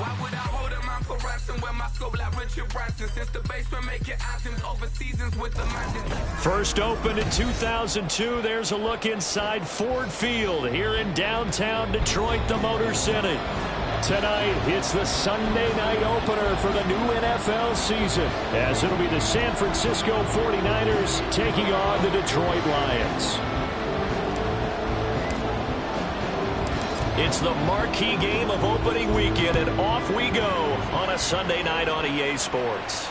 Why would I hold a man for ransom when my scope like Richard Branson? Since the basement making anthems over seasons with the man. First opened in 2002. There's a look inside Ford Field here in downtown Detroit, the Motor City. Tonight, it's the Sunday night opener for the new NFL season, as it'll be the San Francisco 49ers taking on the Detroit Lions. It's the marquee game of opening weekend, and off we go on a Sunday night on EA Sports.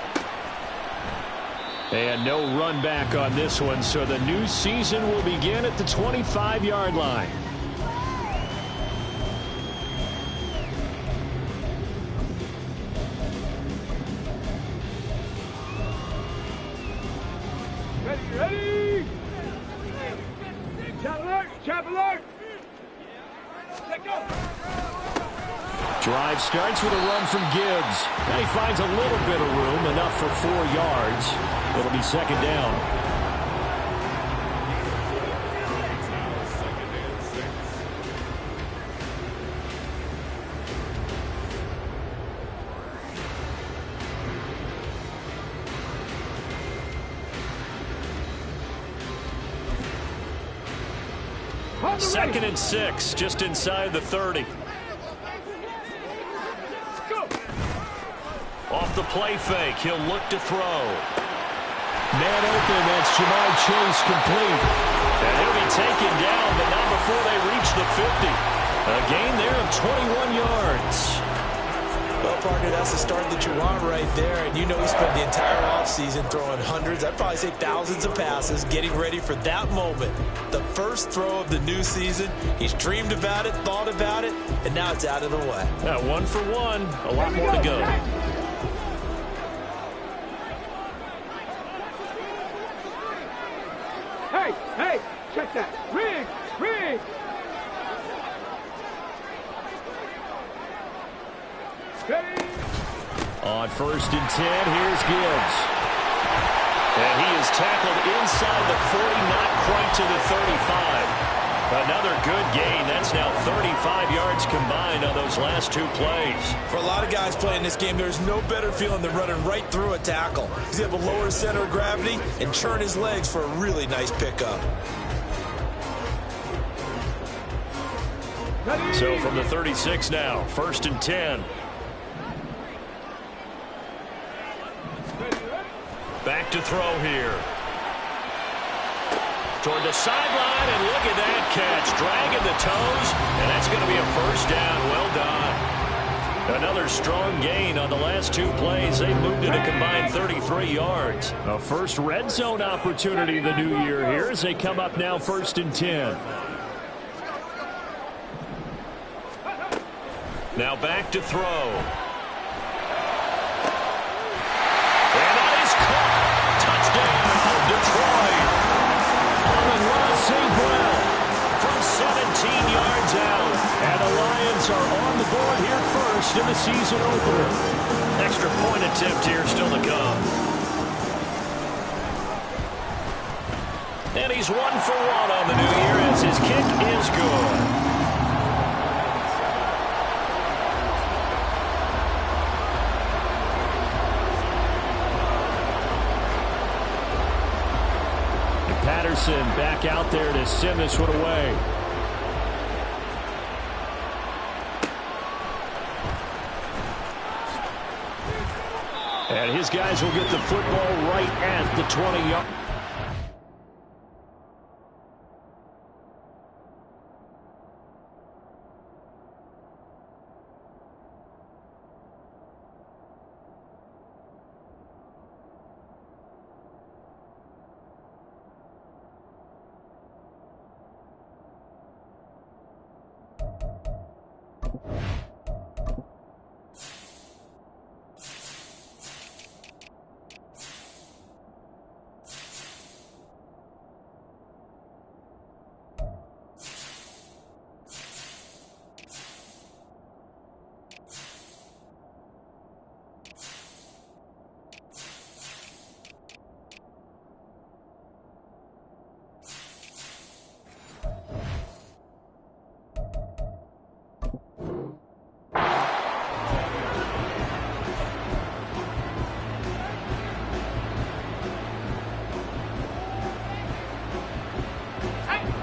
And no run back on this one, so the new season will begin at the 25-yard line. Ready! Chap alert! Chap alert! Let go! Drive starts with a run from Gibbs. And he finds a little bit of room, enough for 4 yards. It'll be second down. Second and 6, just inside the 30. Off the play fake, he'll look to throw. Man open, that's Jamar Chase complete. And he'll be taken down, but not before they reach the 50. A gain there of 21 yards. Well, Parker, that's the start that you want right there. And you know he spent the entire offseason throwing hundreds, I'd probably say thousands of passes, getting ready for that moment. The first throw of the new season. He's dreamed about it, thought about it, and now it's out of the way. 1 for 1, a lot more to go. Hey, check that. Rig! Steady! On 1st and 10, here's Gibbs. And he is tackled inside the 40, not quite to the 35. Another good gain. That's now 35 yards combined on those last 2 plays. For a lot of guys playing this game, there's no better feeling than running right through a tackle. He's able to lower his center of gravity and churn his legs for a really nice pickup. So from the 36 now, 1st and 10. Back to throw here. Toward the sideline, and look at that catch. Dragging the toes, and that's going to be a first down. Well done. Another strong gain on the last 2 plays. They moved it a combined 33 yards. A first red zone opportunity the new year here as they come up now 1st and 10. Now back to throw. And that is caught. Touchdown, Detroit. Amon-Ra St. Brown from 17 yards out. And the Lions are on the board here first in the season opener. Extra point attempt here still to come. And he's 1 for 1 on the new year as his kick is good. Patterson back out there to send this one away. And his guys will get the football right at the 20-yard.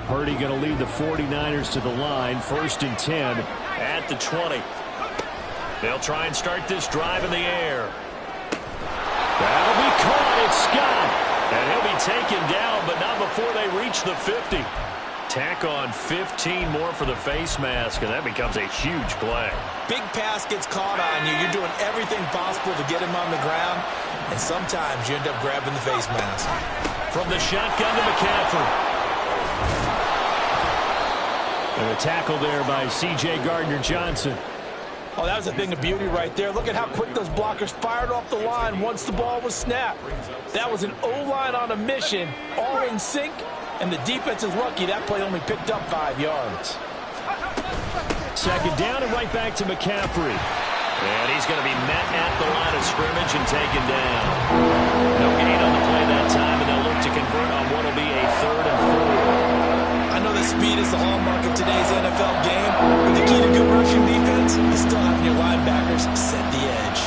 Purdy going to lead the 49ers to the line. 1st and 10 at the 20. They'll try and start this drive in the air. That'll be caught. It's Scott. And he'll be taken down, but not before they reach the 50. Tack on 15 more for the face mask, and that becomes a huge play. Big pass gets caught on you. You're doing everything possible to get him on the ground, and sometimes you end up grabbing the face mask. From the shotgun to McCaffrey. And a tackle there by C.J. Gardner-Johnson. Oh, that was a thing of beauty right there. Look at how quick those blockers fired off the line once the ball was snapped. That was an O-line on a mission, all in sync, and the defense is lucky that play only picked up 5 yards. 2nd down and right back to McCaffrey. And he's going to be met at the line of scrimmage and taken down. No gain on the play that time, and they'll look to convert on what will be a 3rd and 4. I know that speed is the hallmark of today's NFL game, but the key to good rushing defense is still having your linebackers set the edge.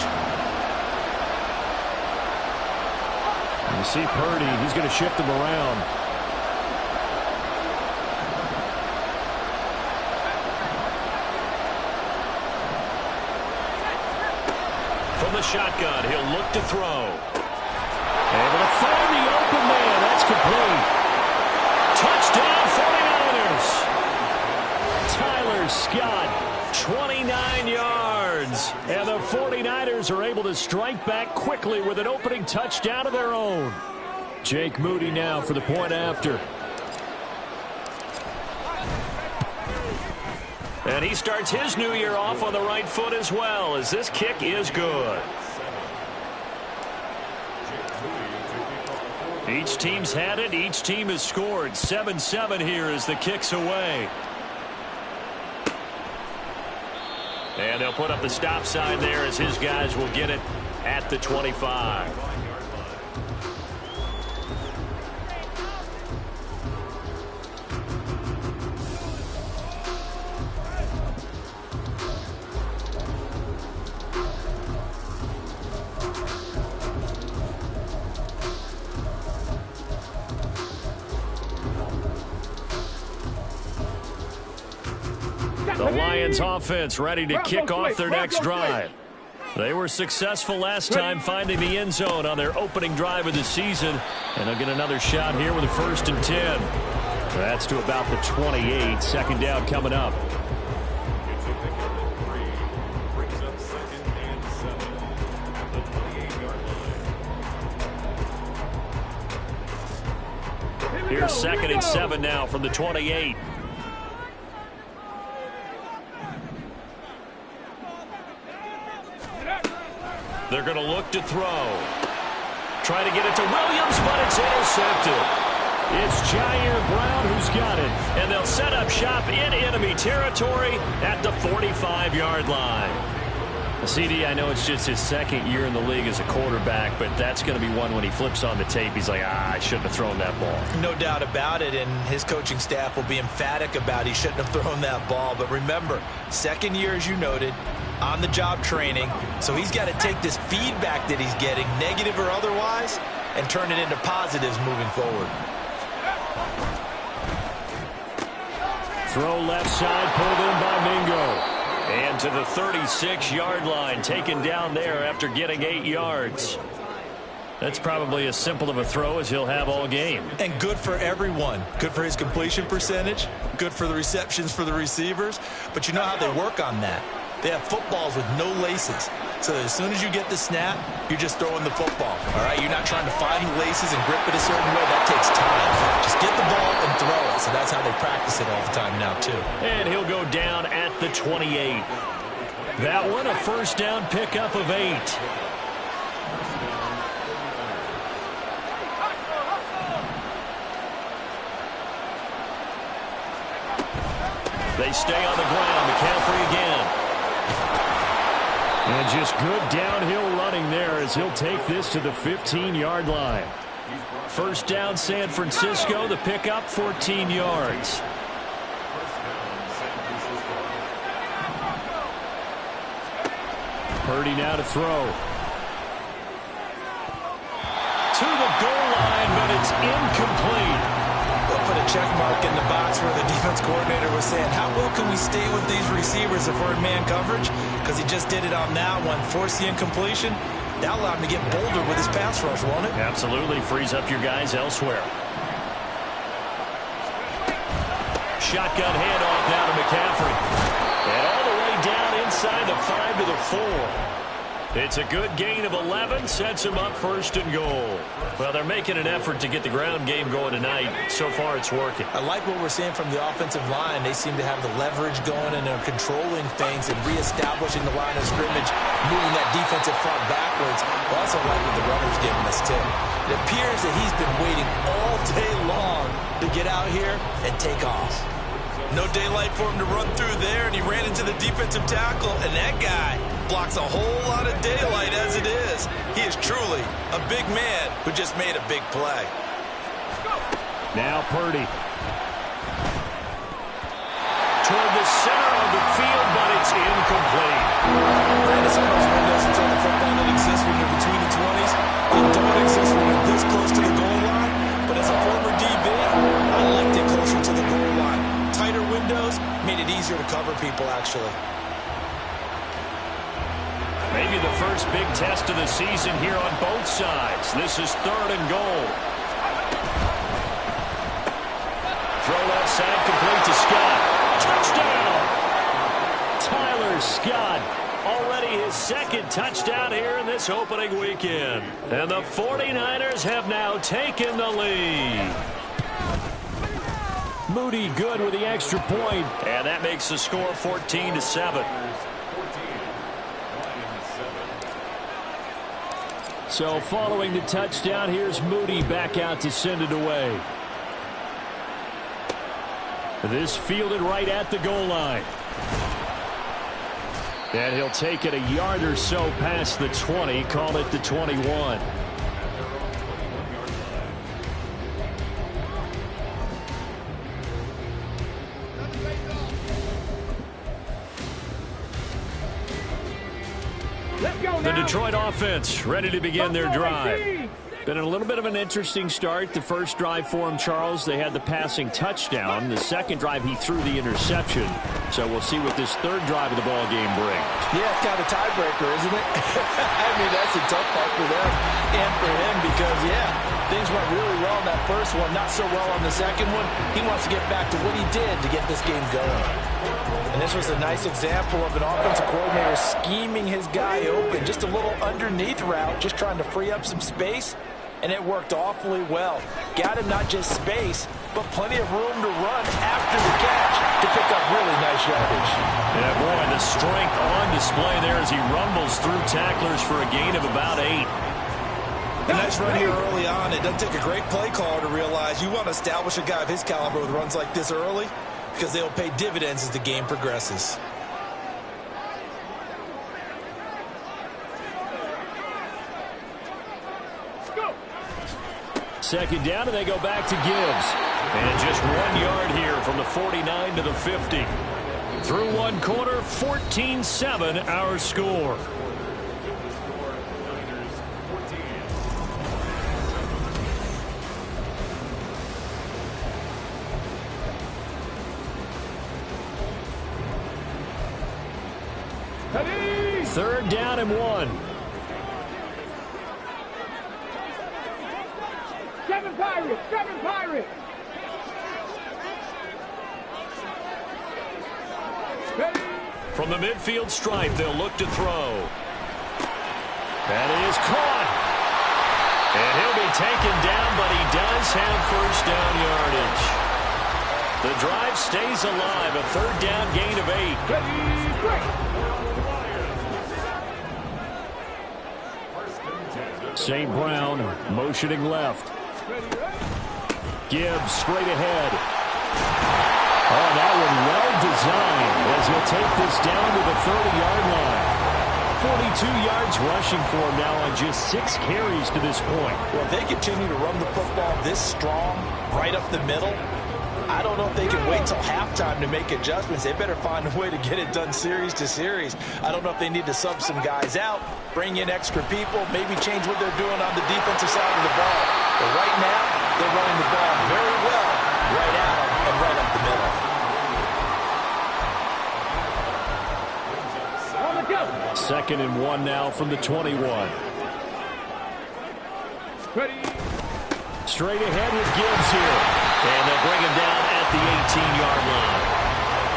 And you see Purdy, he's going to shift them around. From the shotgun, he'll look to throw. Able to find the open man. That's complete. Touchdown 49ers. Tyler Scott, 29 yards. And the 49ers are able to strike back quickly with an opening touchdown of their own. Jake Moody now for the point after. And he starts his new year off on the right foot as well, as this kick is good. Each team's had it. Each team has scored. 7-7 here as the kick's away. And they'll put up the stop sign there as his guys will get it at the 25. The Lions offense ready to kick off their next drive. They were successful last time finding the end zone on their opening drive of the season. And they'll get another shot here with a 1st and 10. That's to about the 28. 2nd down coming up. Here's 2nd and 7 now from the 28. They're going to look to throw. Try to get it to Williams, but it's intercepted. It's Jair Brown who's got it. And they'll set up shop in enemy territory at the 45-yard line. CD, I know it's just his 2nd year in the league as a quarterback, but that's going to be one when he flips on the tape. He's like, I shouldn't have thrown that ball. No doubt about it, and his coaching staff will be emphatic about he shouldn't have thrown that ball. But remember, 2nd year, as you noted, on-the-job training, so he's got to take this feedback that he's getting, negative or otherwise, and turn it into positives moving forward. Throw left side, pulled in by Mingo. And to the 36-yard line, taken down there after getting 8 yards. That's probably as simple of a throw as he'll have all game. And good for everyone. Good for his completion percentage, good for the receptions for the receivers. But you know how they work on that. They have footballs with no laces. So as soon as you get the snap, you're just throwing the football. All right, you're not trying to find the laces and grip it a certain way. That takes time. Just get the ball and throw it. So that's how they practice it all the time now, too. And he'll go down at the 28. That one, a 1st down pickup of 8. They stay on the ground. McCaffrey again. And just good downhill running there as he'll take this to the 15-yard line. 1st down San Francisco. The pickup 14 yards. Purdy now to throw. To the goal line, but it's incomplete. They'll put a check mark in the box where the defense coordinator was saying, how well can we stay with these receivers if we're in man coverage? Because he just did it on that one, forced the incompletion. That allowed him to get bolder with his pass rush, won't it? Absolutely. Frees up your guys elsewhere. Shotgun handoff now to McCaffrey. And all the way down inside the 5 to the 4. It's a good gain of 11, sets him up 1st and goal. Well, they're making an effort to get the ground game going tonight. So far, it's working. I like what we're seeing from the offensive line. They seem to have the leverage going and are controlling things and reestablishing the line of scrimmage, moving that defensive front backwards. I also like what the runner's giving us, too. It appears that he's been waiting all day long to get out here and take off. No daylight for him to run through there, and he ran into the defensive tackle, and that guy blocks a whole lot of daylight as it is. He is truly a big man who just made a big play. Now Purdy. Toward the center of the field, but it's incomplete. Brandon, some of those windows inside the football that exist when you're between the 20s, they don't exist when you're this close to the goal line. But as a former DB, I liked it closer to the goal line. Tighter windows made it easier to cover people, actually. Maybe the first big test of the season here on both sides. This is 3rd and goal. Throw left side, complete to Scott. Touchdown! Tyler Scott, already his 2nd touchdown here in this opening weekend. And the 49ers have now taken the lead. Moody good with the extra point, and that makes the score 14-7. So following the touchdown, here's Moody back out to send it away. This fielded right at the goal line. And he'll take it a yard or so past the 20, call it the 21. The Detroit offense ready to begin their drive. Been a little bit of an interesting start. The first drive for him, Charles, they had the passing touchdown. The second drive, he threw the interception. So we'll see what this 3rd drive of the ball game brings. Yeah, it's kind of a tiebreaker, isn't it? I mean, that's a tough part for them and for him because, yeah, things went really well in that first one, not so well on the second one. He wants to get back to what he did to get this game going. And this was a nice example of an offensive coordinator scheming his guy open. Just a little underneath route, just trying to free up some space. And it worked awfully well. Got him not just space, but plenty of room to run after the catch to pick up really nice yardage. Yeah, boy, the strength on display there as he rumbles through tacklers for a gain of about 8. A nice run here early on. It doesn't take a great play caller to realize you want to establish a guy of his caliber with runs like this early because they'll pay dividends as the game progresses. Second down, and they go back to Gibbs. And just 1 yard here from the 49 to the 50. Through one quarter, 14-7 our score. Third down and 1. Seven Pirates! Seven Pirates! From the midfield stripe, they'll look to throw. That is caught. And he'll be taken down, but he does have first down yardage. The drive stays alive, a 3rd down gain of 8. St. Brown motioning left. Gibbs straight ahead. Oh, that one well designed as he'll take this down to the 30-yard line. 42 yards rushing for him now on just 6 carries to this point. Well, if they continue to run the football this strong, right up the middle, I don't know if they can wait till halftime to make adjustments. They better find a way to get it done series to series. I don't know if they need to sub some guys out, bring in extra people, maybe change what they're doing on the defensive side of the ball. But right now, they're running the ball very well right at him and right up the middle. Second and 1 now from the 21. Ready. Straight ahead with Gibbs here. And they'll bring him down at the 18-yard line.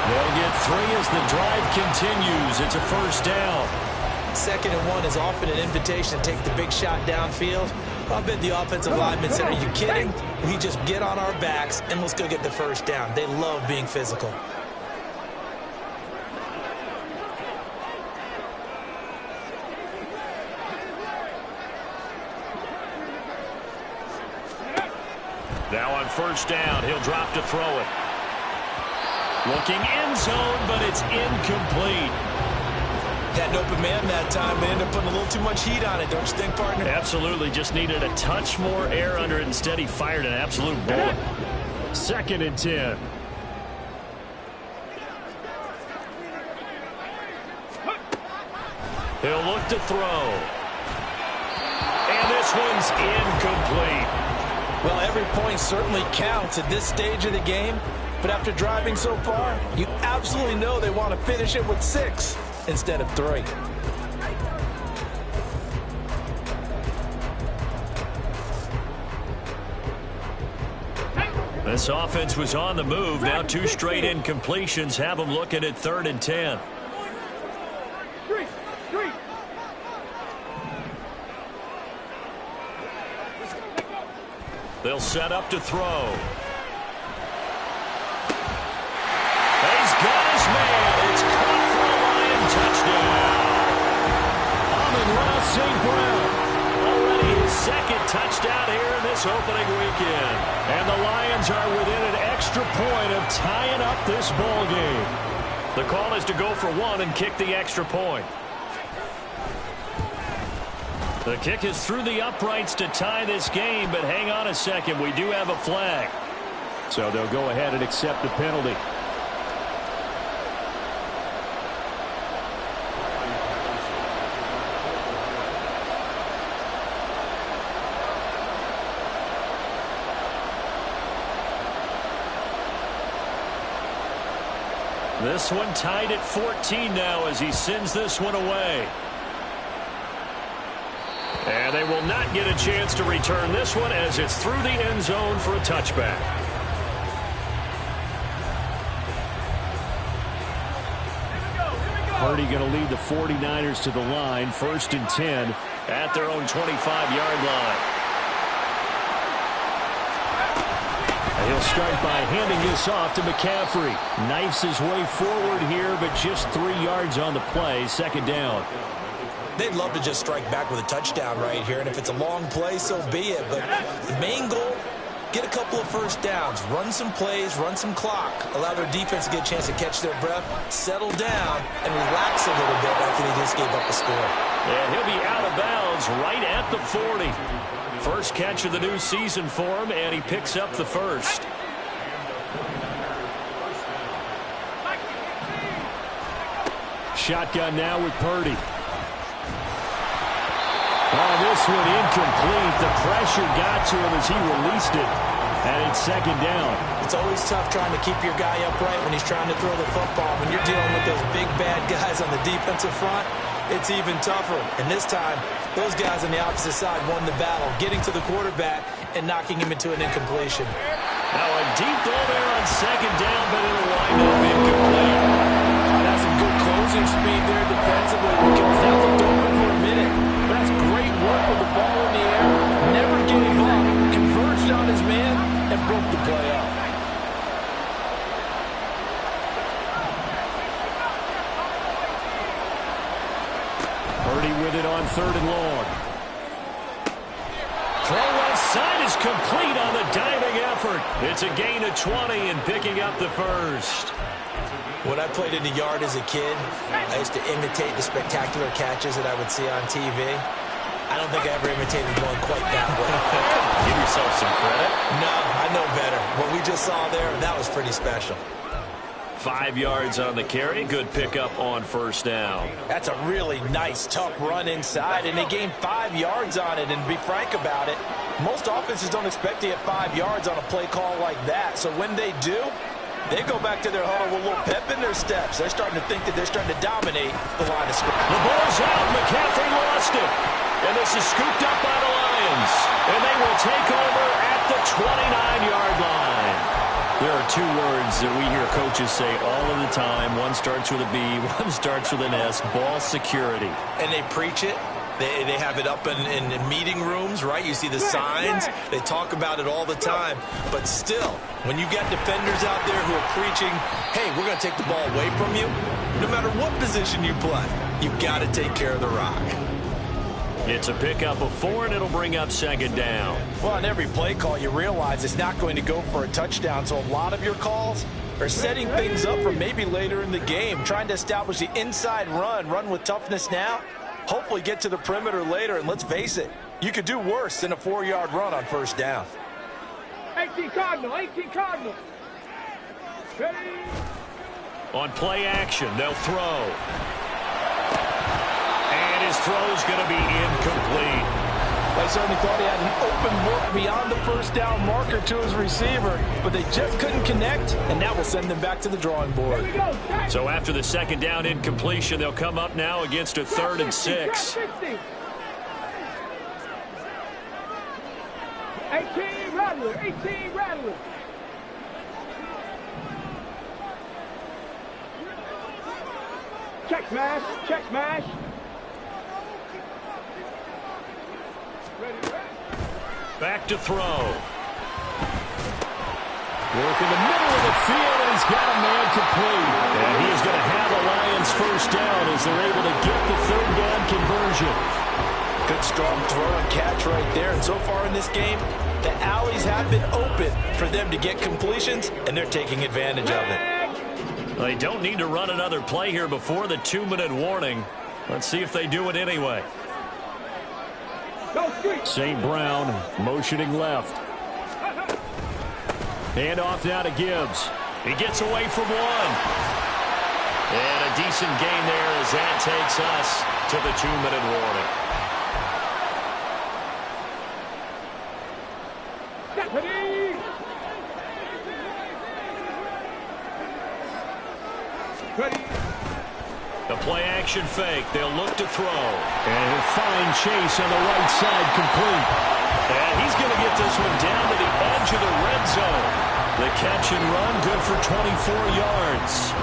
They'll get 3 as the drive continues. It's a first down. Second and 1 is often an invitation to take the big shot downfield. I bet the offensive lineman said, are you kidding? We just get on our backs and let's go get the first down. They love being physical. Now on first down, he'll drop to throw it. Looking end zone, but it's incomplete. Had an open man that time. They ended up putting a little too much heat on it, don't you think, partner? Absolutely. Just needed a touch more air under it. Instead, he fired an absolute bullet. Second and 10. He'll look to throw. And this one's incomplete. Well, every point certainly counts at this stage of the game. But after driving so far, you absolutely know they want to finish it with 6 instead of 3. This offense was on the move. Now 2 straight incompletions have them looking at 3rd and 10. They'll set up to throw. He's got his man. It's caught for a Lion touchdown. Amon-Ra St. Brown. Already his 2nd touchdown here in this opening weekend. And the Lions are within an extra point of tying up this ball game. The call is to go for 1 and kick the extra point. The kick is through the uprights to tie this game, but hang on a second. We do have a flag. So they'll go ahead and accept the penalty. This one tied at 14 now as he sends this one away. And they will not get a chance to return this one as it's through the end zone for a touchback. Purdy going to lead the 49ers to the line. 1st and 10 at their own 25-yard line. And he'll start by handing this off to McCaffrey. Knifes his way forward here, but just 3 yards on the play. 2nd down. They'd love to just strike back with a touchdown right here, and if it's a long play, so be it. But the main goal, get a couple of first downs, run some plays, run some clock, allow their defense to get a chance to catch their breath, settle down, and relax a little bit after they just gave up a score. And he'll be out of bounds right at the 40. First catch of the new season for him, and he picks up the 1st. Shotgun now with Purdy. Oh, this one incomplete. The pressure got to him as he released it. And it's 2nd down. It's always tough trying to keep your guy upright when he's trying to throw the football. When you're dealing with those big, bad guys on the defensive front, it's even tougher. And this time, those guys on the opposite side won the battle, getting to the quarterback and knocking him into an incompletion. Now a deep ball there on 2nd down, but it'll wind up incomplete. That's some good closing speed there defensively. Because that looked over for a minute. That's great work with the ball in the air. Never gave up. Converged on his man and broke the play up. Purdy with it on 3rd and long. Throw left side is complete on the diving effort. It's a gain of 20 and picking up the 1st. When I played in the yard as a kid, I used to imitate the spectacular catches that I would see on TV. I don't think I ever imitated one quite that way. Give yourself some credit. No, I know better. What we just saw there, that was pretty special. 5 yards on the carry. Good pickup on first down. That's a really nice, tough run inside, and they gained 5 yards on it. And to be frank about it, most offenses don't expect to get 5 yards on a play call like that. So when they do, they go back to their huddle with a little pep in their steps. They're starting to think that they're starting to dominate the line of scrimmage. The ball's out. McCaffrey lost it. And this is scooped up by the Lions. And they will take over at the 29-yard line. There are 2 words that we hear coaches say all of the time. One starts with a B, one starts with an S, ball security. And they preach it. They have it up in meeting rooms, right? You see the signs. They talk about it all the time. But still, when you got defenders out there who are preaching, hey, we're going to take the ball away from you, no matter what position you play, you've got to take care of the rock. It's a pickup of 4, and it'll bring up second down. Well, on every play call, you realize it's not going to go for a touchdown, so a lot of your calls are setting things up for maybe later in the game, trying to establish the inside run with toughness now, hopefully get to the perimeter later, and let's face it, you could do worse than a 4-yard run on first down. 18 Cardinal, 18 Cardinal. Ready? On play action, they'll throw. And his throw's going to be incomplete. I certainly thought he had an open look beyond the first down marker to his receiver, but they just couldn't connect, and that will send them back to the drawing board. So after the second down incompletion, they'll come up now against a 3rd and 6. 18 Rattler, 18 Rattler. Check smash, check smash. Back to throw. Work in the middle of the field, and he's got a man complete. And he is going to have the Lions first down as they're able to get the 3rd down conversion. Good strong throw and catch right there. And so far in this game, the alleys have been open for them to get completions, and they're taking advantage of it. They don't need to run another play here before the 2-minute warning. Let's see if they do it anyway. St. Brown motioning left. Hand off now to Gibbs. He gets away from 1. And a decent gain there as that takes us to the 2-minute warning. Ready? The play-action fake. They'll look to throw. And he'll find Chase on the right side complete. And he's going to get this one down to the edge of the red zone. The catch and run, good for 24 yards.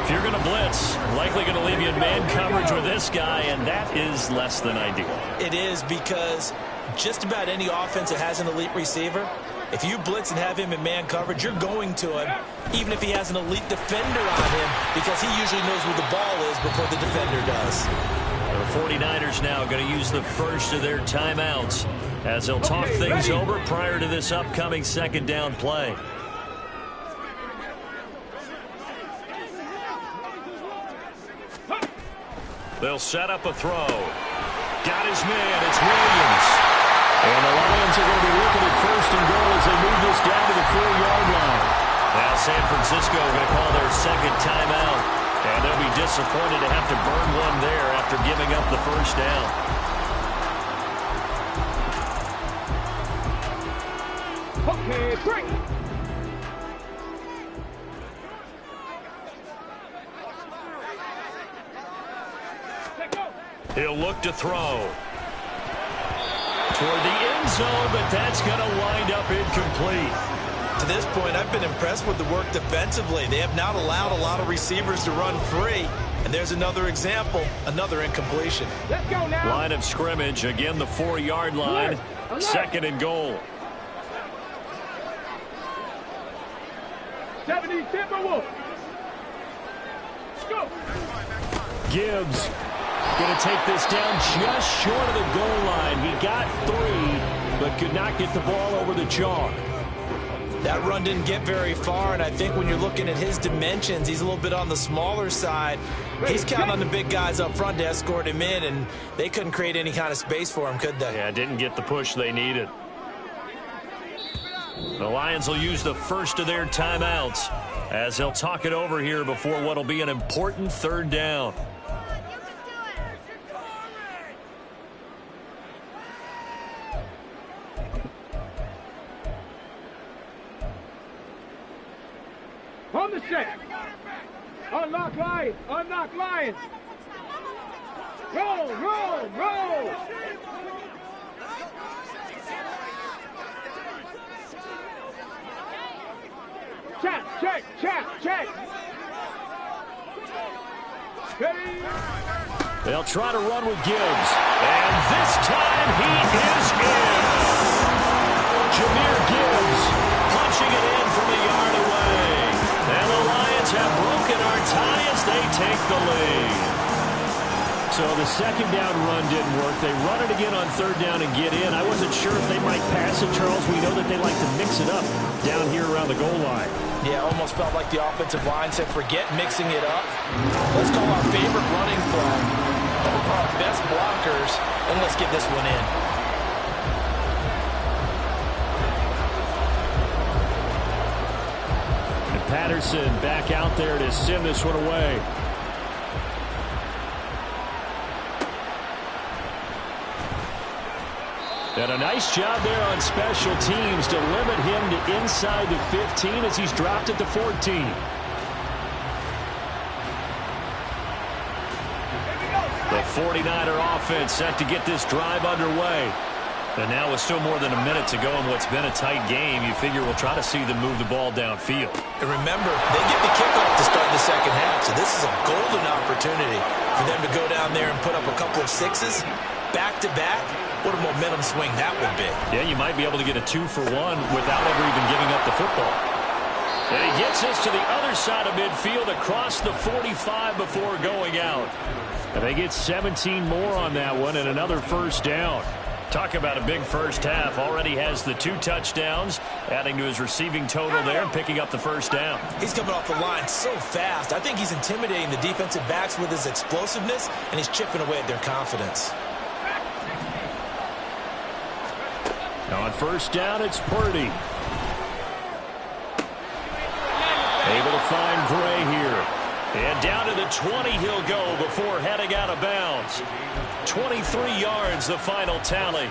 If you're going to blitz, likely going to leave you in man coverage with this guy, and that is less than ideal. It is, because just about any offense that has an elite receiver, if you blitz and have him in man coverage, you're going to him, even if he has an elite defender on him, because he usually knows where the ball is before the defender does. The 49ers now going to use the first of their timeouts as they'll talk things over prior to this upcoming second down play. They'll set up a throw. Got his man. It's Williams. And the Lions are going to be looking at 1st and goal as they move this down to the 4-yard line. Now San Francisco are going to call their second timeout. And they'll be disappointed to have to burn one there after giving up the first down. Okay, break. He'll look to throw. Toward the end zone, but that's going to wind up incomplete. To this point, I've been impressed with the work defensively. They have not allowed a lot of receivers to run free. And there's another example, another incompletion. Let's go now. Line of scrimmage, again the 4-yard line. Alert. 2nd and goal. 70 Timberwolves. Go. Gibbs going to take this down just short of the goal line. He got 3, but could not get the ball over the chalk. That run didn't get very far, and I think when you're looking at his dimensions, he's a little bit on the smaller side. He's counting on the big guys up front to escort him in, and they couldn't create any kind of space for him, could they? Yeah, didn't get the push they needed. The Lions will use the first of their timeouts as they'll talk it over here before what will be an important third down. On the set. Unlock Lions. Unlock Lions. Roll, roll, roll. Check, check, check, check. Ready. They'll try to run with Gibbs. And this time he is in. Jahmyr Gibbs punching it in from a yard away. And the Lions have broken our tie as they take the lead. So the second down run didn't work. They run it again on third down and get in. I wasn't sure if they might pass it, Charles. We know that they like to mix it up down here around the goal line. Yeah, almost felt like the offensive line said, forget mixing it up. Let's call our favorite running play over our best blockers, and let's get this one in. And Patterson back out there to send this one away. And a nice job there on special teams to limit him to inside the 15 as he's dropped at the 14. The 49er offense set to get this drive underway. And now with still more than a minute to go in what's been a tight game, you figure we'll try to see them move the ball downfield. And remember, they get the kickoff to start the second half, so this is a golden opportunity for them to go down there and put up a couple of sixes back-to-back. What a momentum swing that would be. Yeah, you might be able to get a 2-for-1 without ever even giving up the football. And he gets us to the other side of midfield across the 45 before going out. And they get 17 more on that one and another first down. Talk about a big first half. Already has the 2 touchdowns, adding to his receiving total there and picking up the first down. He's coming off the line so fast. I think he's intimidating the defensive backs with his explosiveness, and he's chipping away at their confidence. Now on first down, it's Purdy. Able to find Gray here. And down to the 20 he'll go before heading out of bounds. 23 yards, the final tally.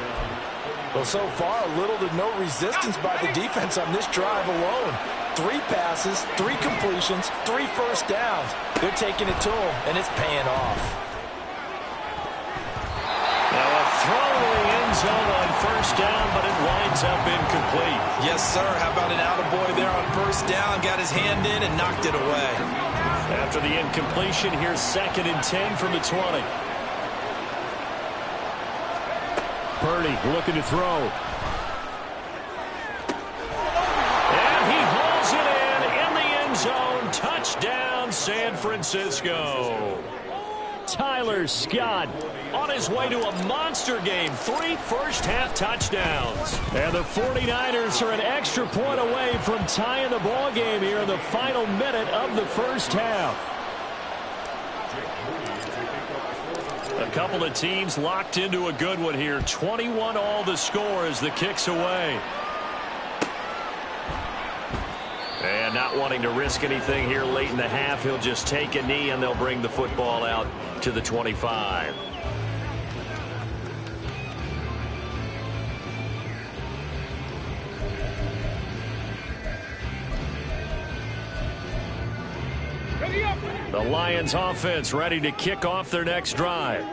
Well, so far, little to no resistance by the defense on this drive alone. 3 passes, 3 completions, 3 first downs. They're taking it to him, and it's paying off. Now a throw to the end zone on first down, but it winds up incomplete. Yes, sir. How about an attaboy there on first down? Got his hand in and knocked it away. After the incompletion, here's 2nd and 10 from the 20. Purdy looking to throw. And he hauls it in the end zone. Touchdown, San Francisco. Tyler Scott on his way to a monster game. 3 first-half touchdowns. And the 49ers are an extra point away from tying the ball game here in the final minute of the first half. A couple of teams locked into a good one here. 21 all the score as the kick's away. And not wanting to risk anything here late in the half, he'll just take a knee and they'll bring the football out to the 25. The Lions offense ready to kick off their next drive.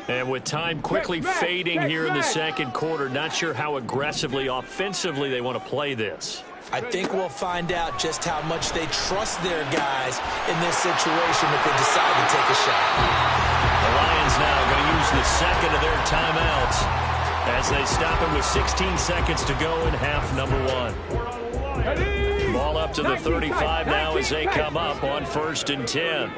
And with time quickly fading here in the second quarter, not sure how aggressively, offensively they want to play this. I think we'll find out just how much they trust their guys in this situation if they decide to take a shot. The Lions now going to use the second of their timeouts as they stop it with 16 seconds to go in half number 1. Ball up to the 35 now as they come up on 1st and 10.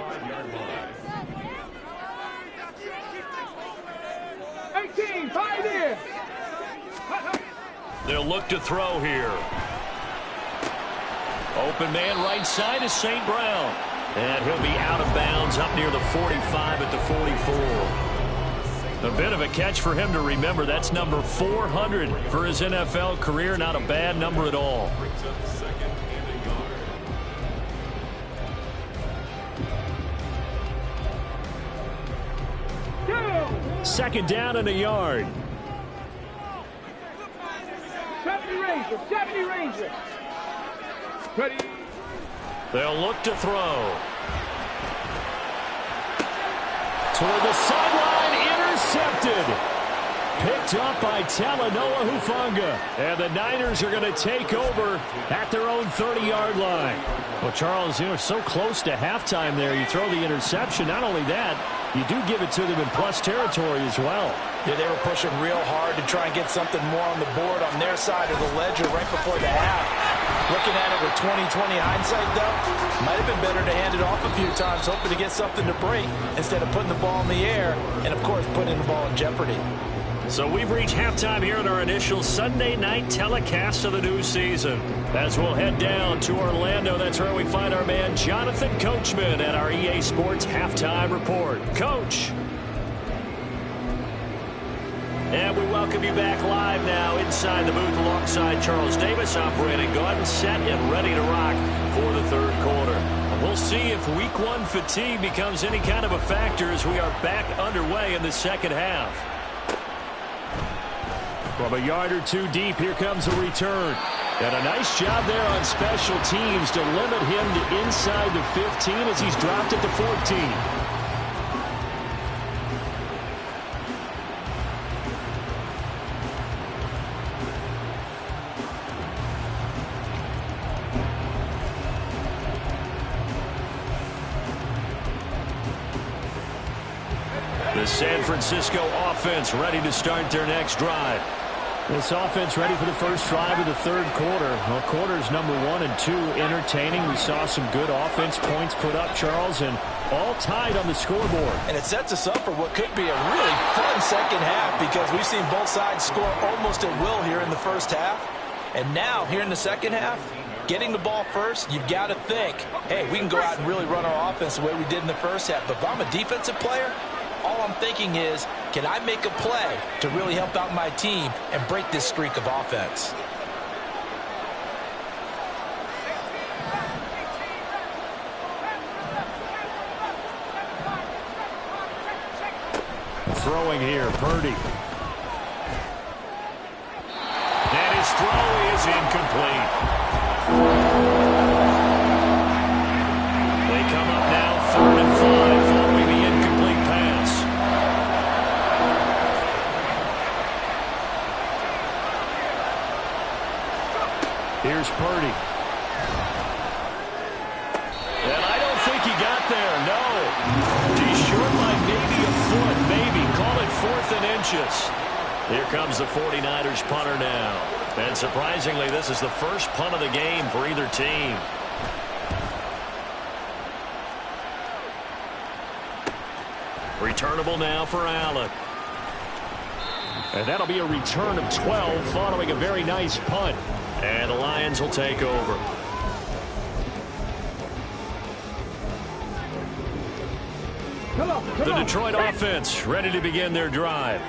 18, 5 in. They'll look to throw here. Open man right side is St. Brown. And he'll be out of bounds up near the 45 at the 44. A bit of a catch for him to remember. That's number 400 for his NFL career. Not a bad number at all. Second down and a yard. 70 Rangers, 70 Rangers. Ready. They'll look to throw. Toward the sideline, intercepted. Picked up by Talanoa Hufanga. And the Niners are going to take over at their own 30-yard line. Well, Charles, so close to halftime there. You throw the interception. Not only that, you do give it to them in plus territory as well. Yeah, they were pushing real hard to try and get something more on the board on their side of the ledger right before the half. Looking at it with 20/20 hindsight, though, might have been better to hand it off a few times, hoping to get something to break instead of putting the ball in the air and, of course, putting the ball in jeopardy. So we've reached halftime here in our initial Sunday night telecast of the new season. As we'll head down to Orlando, that's where we find our man Jonathan Coachman at our EA Sports Halftime Report. Coach. And we welcome you back live now inside the booth alongside Charles Davis, operating gun, set, and ready to rock for the third quarter. We'll see if Week 1 fatigue becomes any kind of a factor as we are back underway in the second half. From a yard or two deep, here comes a return. And a nice job there on special teams to limit him to inside the 15 as he's dropped at the 14. The San Francisco offense ready to start their next drive. This offense ready for the first drive of the third quarter. Well, quarters number 1 and 2 entertaining. We saw some good offense points put up, Charles, and all tied on the scoreboard. And it sets us up for what could be a really fun second half because we've seen both sides score almost at will here in the first half. And now, here in the second half, getting the ball first, you've got to think, hey, we can go out and really run our offense the way we did in the first half. But if I'm a defensive player, all I'm thinking is, can I make a play to really help out my team and break this streak of offense? Throwing here, Purdy. And his throw is incomplete. They come up now 3rd and 5 following the incomplete pass. Here's Purdy. And I don't think he got there, no. He's short by maybe a foot, maybe. Call it 4th and inches. Here comes the 49ers punter now. And surprisingly, this is the first punt of the game for either team. Returnable now for Allen. And that'll be a return of 12 following a very nice punt. And the Lions will take over. The Detroit offense ready to begin their drive.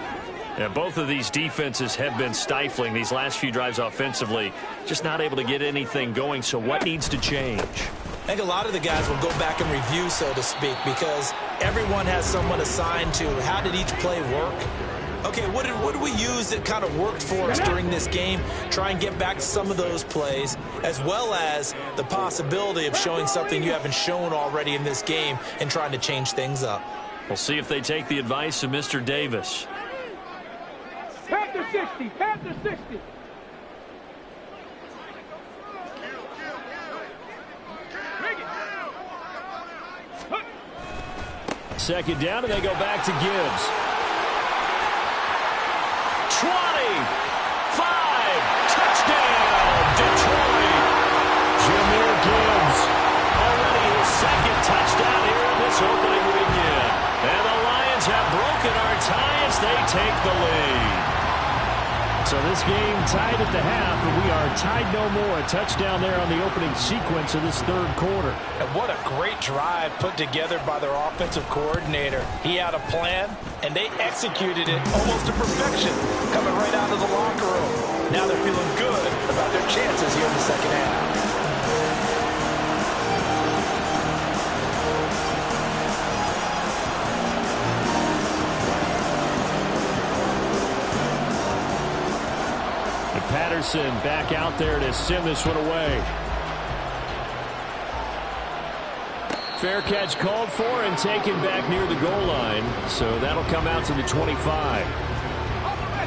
And both of these defenses have been stifling these last few drives offensively. Just not able to get anything going. So what needs to change? I think a lot of the guys will go back and review, so to speak, because everyone has someone assigned to how did each play work. Okay, what did we use that kind of worked for us during this game? Try and get back to some of those plays, as well as the possibility of showing something you haven't shown already in this game and trying to change things up. We'll see if they take the advice of Mr. Davis. Panther 60, Panther 60. Second down, and they go back to Gibbs. 20, 5, touchdown, Detroit. Jahmyr Gibbs, already his second touchdown here in this opening weekend. And the Lions have broken our tie as they take the lead. So this game tied at the half, but we are tied no more. A touchdown there on the opening sequence of this third quarter. And what a great drive put together by their offensive coordinator. He had a plan, and they executed it almost to perfection, coming right out of the locker room. Now they're feeling good about their chances here in the second half. Patterson back out there to send this one away. Fair catch called for and taken back near the goal line. So that'll come out to the 25.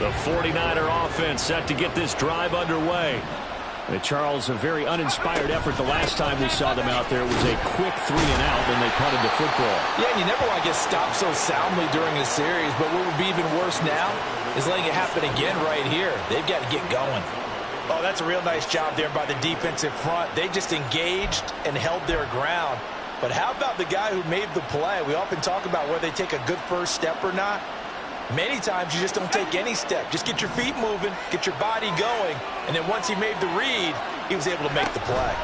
The 49er offense set to get this drive underway. Charles, a very uninspired effort the last time we saw them out there. It was a quick 3 and out when they punted the football. Yeah, and you never want to get stopped so soundly during a series, but what would be even worse now is letting it happen again right here. They've got to get going. Oh, that's a real nice job there by the defensive front. They just engaged and held their ground. But how about the guy who made the play? We often talk about whether they take a good first step or not. Many times you just don't take any step. Just get your feet moving, get your body going, and then once he made the read, he was able to make the play.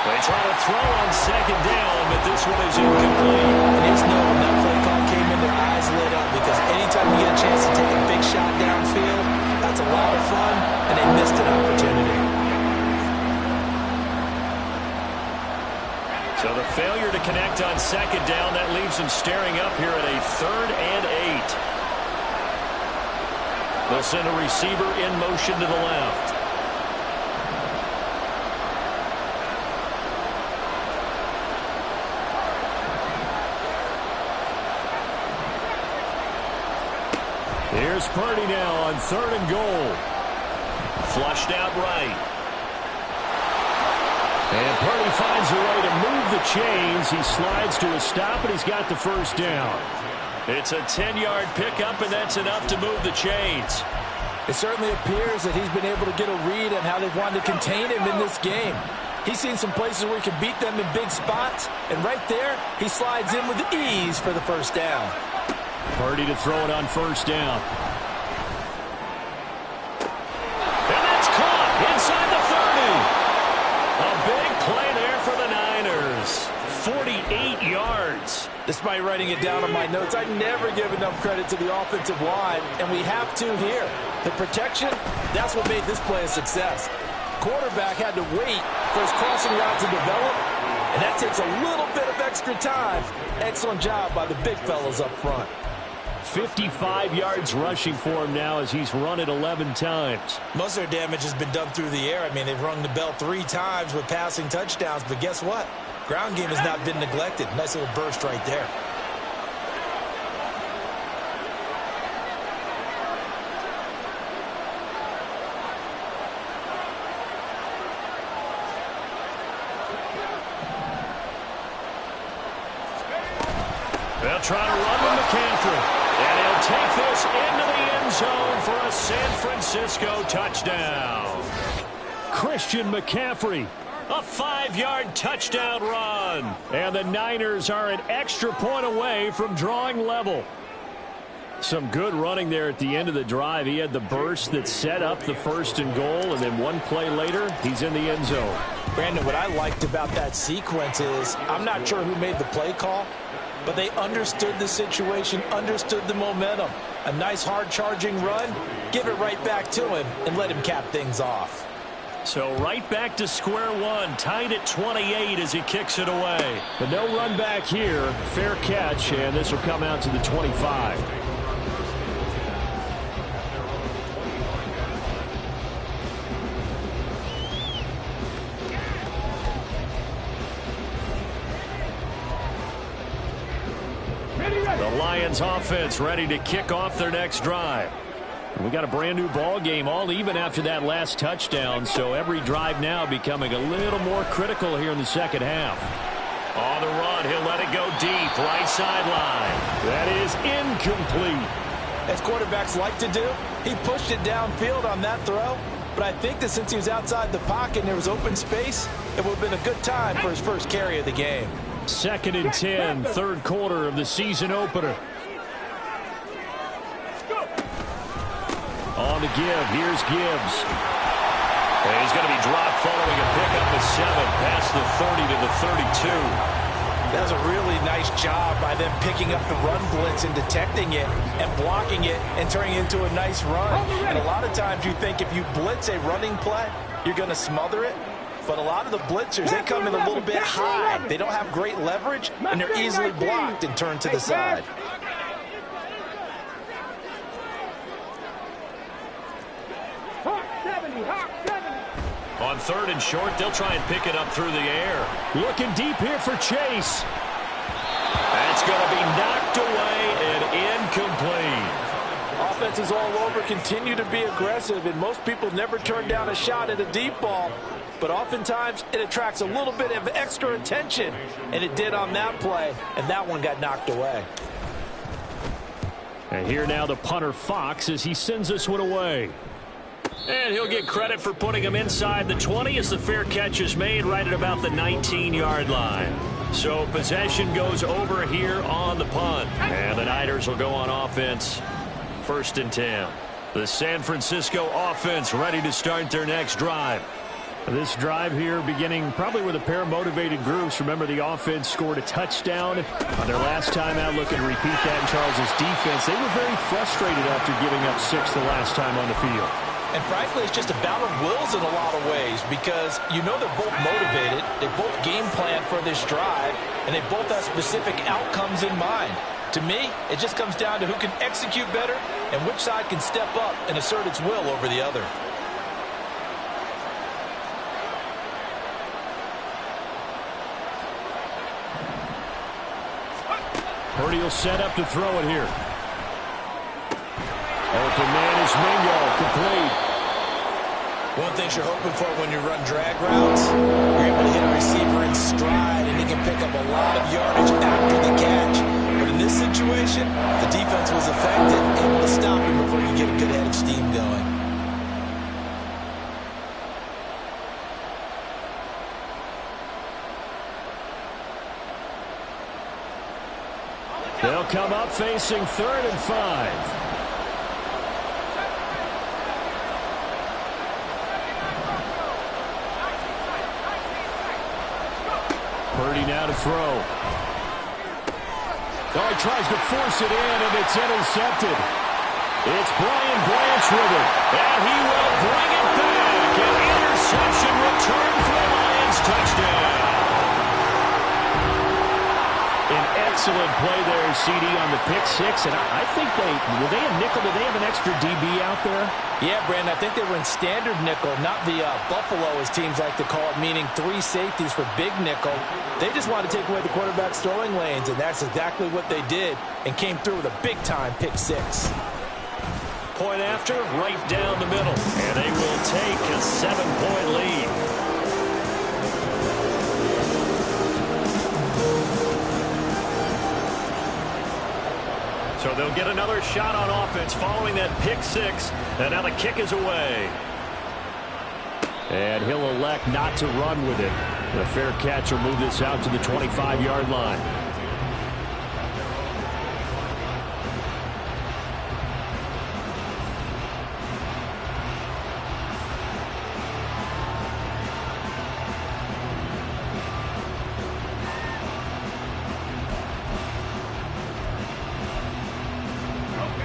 They try to throw on second down, but this one is incomplete. And here's knowing that play call came in, their eyes lit up, because anytime you get a chance to take a big shot downfield, that's a lot of fun, and they missed an opportunity. So the failure to connect on second down, that leaves them staring up here at a 3rd and 8. They'll send a receiver in motion to the left. Here's Purdy now on 3rd and goal. Flushed out right. And Purdy finds a way to move the chains. He slides to a stop, and he's got the first down. It's a 10-yard pickup, and that's enough to move the chains. It certainly appears that he's been able to get a read on how they've wanted to contain him in this game. He's seen some places where he can beat them in big spots, and right there, he slides in with ease for the first down. Purdy to throw it on first down. And that's caught inside the 30. A big play there for the Niners. 48 yards. Despite writing it down on my notes, I never give enough credit to the offensive line, and we have to here. The protection, that's what made this play a success. Quarterback had to wait for his crossing route to develop, and that takes a little bit of extra time. Excellent job by the big fellas up front. 55 yards rushing for him now as he's run it 11 times. Most of their damage has been done through the air. I mean, they've rung the bell 3 times with passing touchdowns, but guess what? Ground game has not been neglected. Nice little burst right there. They'll try to run with McCaffrey. And he'll take this into the end zone for a San Francisco touchdown. Christian McCaffrey, a 5-yard touchdown run. And the Niners are an extra point away from drawing level. Some good running there at the end of the drive. He had the burst that set up the 1st and goal, and then one play later, he's in the end zone. Brandon, what I liked about that sequence is I'm not sure who made the play call, but they understood the situation, understood the momentum. A nice hard-charging run, give it right back to him, and let him cap things off. So right back to square one, tied at 28 as he kicks it away. But no run back here, fair catch, and this will come out to the 25. The Lions offense ready to kick off their next drive. We got a brand new ball game, all even after that last touchdown, so every drive now becoming a little more critical here in the second half. On the run, he'll let it go deep, right sideline. That is incomplete. As quarterbacks like to do, he pushed it downfield on that throw, but I think that since he was outside the pocket and there was open space, it would have been a good time for his first carry of the game. 2nd and 10, third quarter of the season opener. On the give, here's Gibbs. And he's going to be dropped following a pickup of 7 past the 30 to the 32. That was a really nice job by them picking up the run blitz and detecting it and blocking it and turning it into a nice run. And a lot of times you think if you blitz a running play, you're going to smother it. But a lot of the blitzers, they come in a little bit high. They don't have great leverage, and they're easily blocked and turned to the side. On 3rd and short, they'll try and pick it up through the air. Looking deep here for Chase. That's going to be knocked away and incomplete. Offenses all over continue to be aggressive, and most people never turn down a shot at a deep ball. But oftentimes, it attracts a little bit of extra attention, and it did on that play, and that one got knocked away. And here now the punter Fox as he sends this one away. And he'll get credit for putting him inside the 20 as the fair catch is made right at about the 19-yard line. So possession goes over here on the punt. And the Niners will go on offense. 1st and 10. The San Francisco offense ready to start their next drive. This drive here beginning probably with a pair of motivated groups. Remember, the offense scored a touchdown on their last time out. Looking to repeat that in Charles's defense. They were very frustrated after giving up 6 the last time on the field. And frankly, it's just a battle of wills in a lot of ways because you know they're both motivated, they both game plan for this drive, and they both have specific outcomes in mind. To me, it just comes down to who can execute better and which side can step up and assert its will over the other. Purdy will set up to throw it here. Open man is Mingo, complete. One thing you're hoping for when you run drag routes, you're able to hit a receiver in stride and he can pick up a lot of yardage after the catch. But in this situation, the defense was effective, able to stop him before you get a good head of steam going. They'll come up facing 3rd and 5. Purdy now to throw. Oh, he tries to force it in, and it's intercepted. It's Brian Branch with it, and he will bring it back. An interception return for the Lions. Touchdown. An excellent play there, CD, on the pick 6. And I think were they a nickel? Did they have an extra DB out there? Yeah, Brandon, I think they were in standard nickel, not the Buffalo, as teams like to call it, meaning 3 safeties for big nickel. They just wanted to take away the quarterback's throwing lanes, and that's exactly what they did and came through with a big-time pick 6. Point after, right down the middle. And they will take a 7-point lead. So they'll get another shot on offense following that pick 6. And now the kick is away. And he'll elect not to run with it. The fair catch will move this out to the 25-yard line.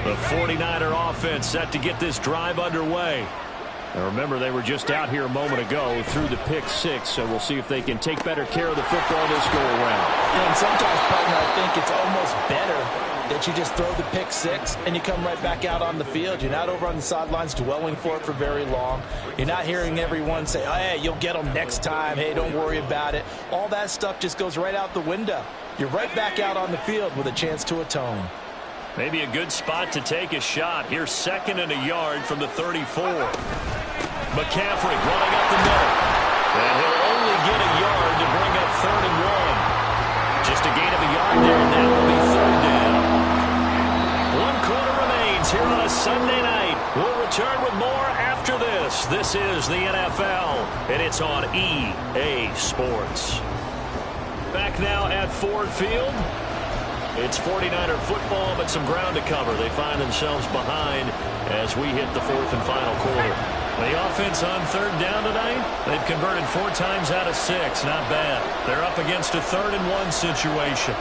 The 49er offense set to get this drive underway. Now remember, they were just out here a moment ago through the pick 6, so we'll see if they can take better care of the football this go around. And sometimes, partner, I think it's almost better that you just throw the pick 6 and you come right back out on the field. You're not over on the sidelines dwelling for it for very long. You're not hearing everyone say, oh, hey, you'll get them next time. Hey, don't worry about it. All that stuff just goes right out the window. You're right back out on the field with a chance to atone. Maybe a good spot to take a shot. Here's 2nd and a yard from the 34. McCaffrey running up the middle. And he'll only get a yard to bring up 3rd and 1. Just a gain of a yard there, and that will be 3rd down. 1 quarter remains here on a Sunday night. We'll return with more after this. This is the NFL, and it's on EA Sports. Back now at Ford Field. It's 49er football, but some ground to cover. They find themselves behind as we hit the fourth and final quarter. The offense on third down tonight, they've converted 4 times out of 6. Not bad. They're up against a 3rd and 1 situation.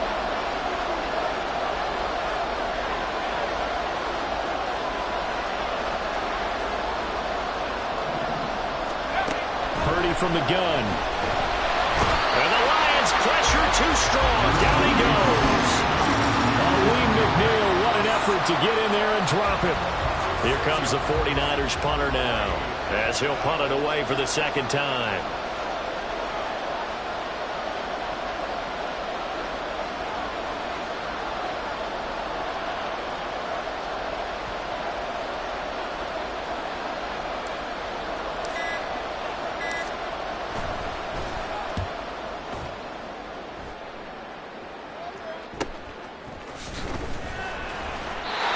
Purdy from the gun. And the Lions pressure too strong. Down he goes. Lee McNeil, what an effort to get in there and drop it. Here comes the 49ers punter now, as he'll punt it away for the 2nd time.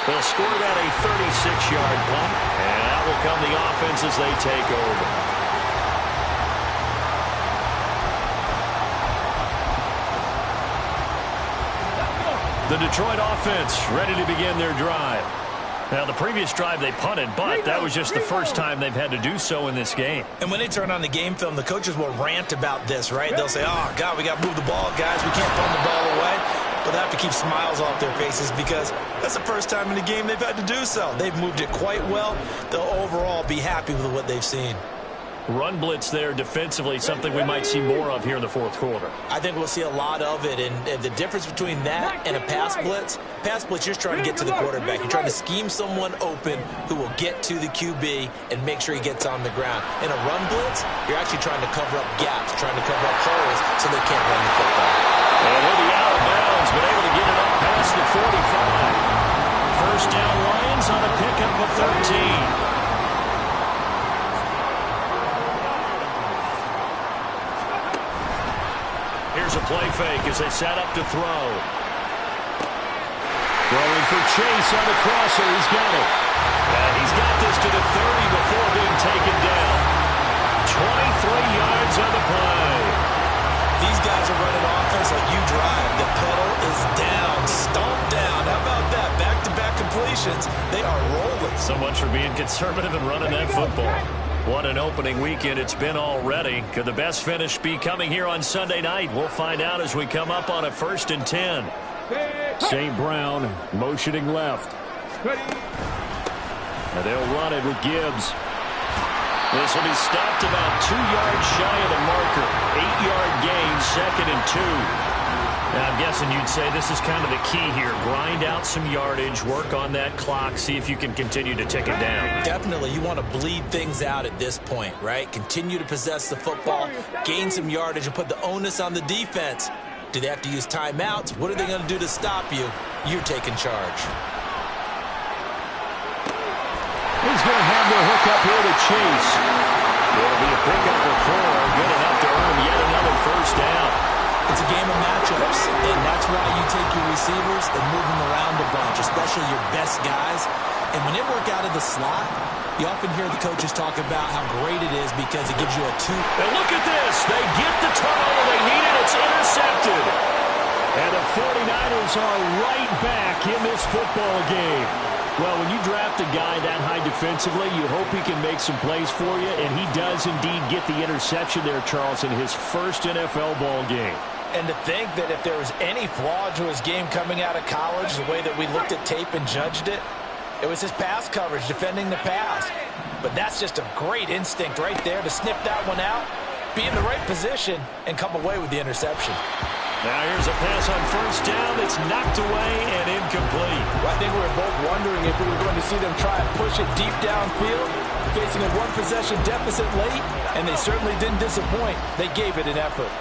They'll score that a 36-yard punt, and that will come the offense as they take over. The Detroit offense ready to begin their drive. Now, the previous drive they punted, but that was just the first time they've had to do so in this game. And when they turn on the game film, the coaches will rant about this, right? They'll say, oh, God, we got to move the ball, guys. We can't punt the ball away. But they have to keep smiles off their faces because that's the first time in the game they've had to do so. They've moved it quite well. They'll overall be happy with what they've seen. Run blitz there defensively, something we might see more of here in the fourth quarter. I think we'll see a lot of it, and the difference between that and a pass blitz, you're just trying to get to the quarterback. You're trying to scheme someone open who will get to the QB and make sure he gets on the ground. In a run blitz, you're actually trying to cover up gaps, trying to cover up holes so they can't run the football. And he'll be out of bounds, but able to get it up past the 45. First down Lions on a pickup of 13. Here's a play fake as they set up to throw. Throwing for Chase on the crosser. He's got it. He's got this to the 30 before being taken down. 23 yards on the play. These guys are running offense like you drive. The pedal is down, stomped down. How about that? Back-to-back completions. They are rolling. So much for being conservative and running that football. What an opening weekend it's been already. Could the best finish be coming here on Sunday night? We'll find out as we come up on a 1st and 10. St. Brown motioning left. And they'll run it with Gibbs. This will be stopped about 2 yards shy of the marker. 8-yard gain, 2nd and 2. Now, I'm guessing you'd say this is kind of the key here. Grind out some yardage, work on that clock, see if you can continue to tick it down. Definitely. You want to bleed things out at this point, right? Continue to possess the football, gain some yardage, and put the onus on the defense. Do they have to use timeouts? What are they going to do to stop you? You're taking charge. He's going to have the hook up here to Chase. It'll be a pickup of 4. Good enough to earn yet another first down. It's a game of matchups, and that's why you take your receivers and move them around a bunch, especially your best guys. And when they work out of the slot, you often hear the coaches talk about how great it is because it gives you a 2. And look at this. They get the turnover they needed. It's intercepted. And the 49ers are right back in this football game. Well, when you draft a guy that high defensively, you hope he can make some plays for you, and he does indeed get the interception there, Charles, in his first NFL ball game. And to think that if there was any flaw to his game coming out of college, the way that we looked at tape and judged it, it was his pass coverage, defending the pass. But that's just a great instinct right there to snip that one out, be in the right position, and come away with the interception. Now here's a pass on first down. It's knocked away and incomplete. Well, I think we were both wondering if we were going to see them try and push it deep downfield, facing a one-possession deficit late, and they certainly didn't disappoint. They gave it an effort.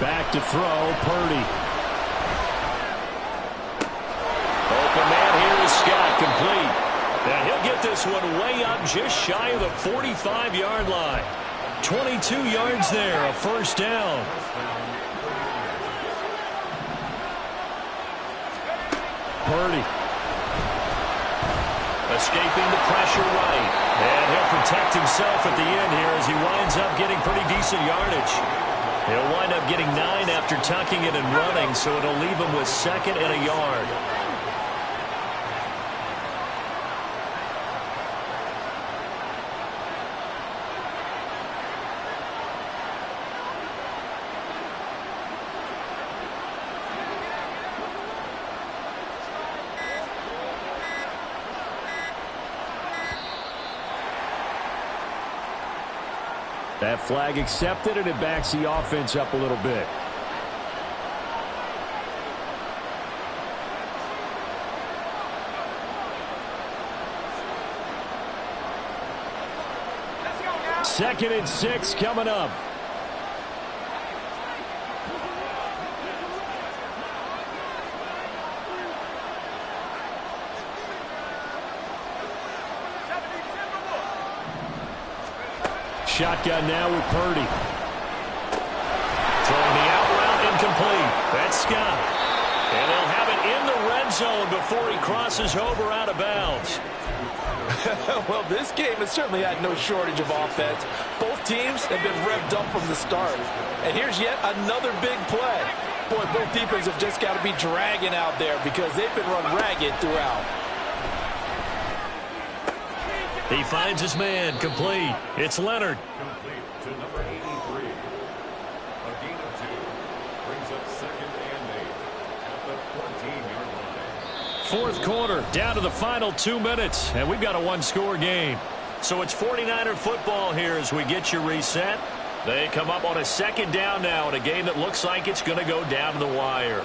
Back to throw, Purdy. Open man here is Scott, complete. Now he'll get this one way up just shy of the 45-yard line. 22 yards there, a first down. Purdy. Escaping the pressure right. And he'll protect himself at the end here as he winds up getting pretty decent yardage. He'll wind up getting 9 after tucking it and running, so it'll leave him with 2nd and a yard. That flag accepted, and it backs the offense up a little bit. Let's go now. 2nd and 6 coming up. Shotgun now with Purdy. Throwing the out route incomplete. That's Scott. And they'll have it in the red zone before he crosses over out of bounds. Well, this game has certainly had no shortage of offense. Both teams have been revved up from the start. And here's yet another big play. Boy, both defenses have just got to be dragging out there because they've been run ragged throughout. He finds his man, complete. It's Leonard. Complete to number 83. A gain of 2. Brings up 2nd and 8 at the 14-yard line. 4th quarter, down to the final 2 minutes, and we've got a one-score game. So it's 49er football here as we get you reset. They come up on a 2nd down now in a game that looks like it's going to go down to the wire.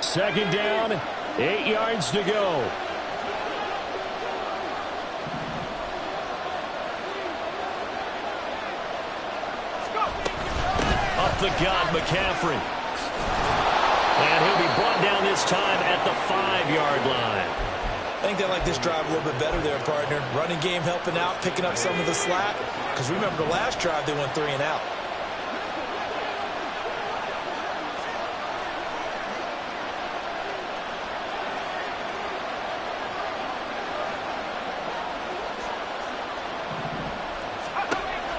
2nd down, 8 yards to go. Up the gut, McCaffrey. And he'll be brought down this time at the 5-yard line. I think they like this drive a little bit better there, partner. Running game helping out, picking up some of the slack. Because remember the last drive, they went 3 and out.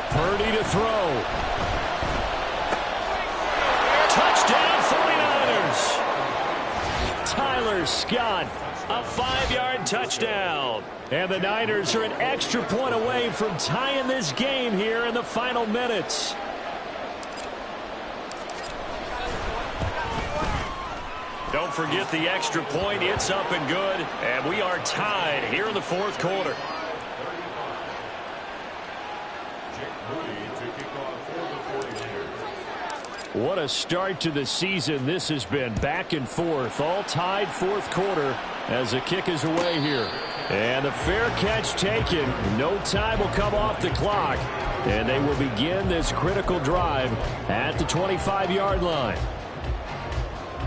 Purdy to throw. Touchdown 49ers. Tyler Scott, a 5-yard touchdown. And the Niners are an extra point away from tying this game here in the final minutes. Don't forget the extra point. It's up and good. And we are tied here in the 4th quarter. What a start to the season this has been. Back and forth, all tied 4th quarter as the kick is away here. And the fair catch taken. No time will come off the clock. And they will begin this critical drive at the 25-yard line.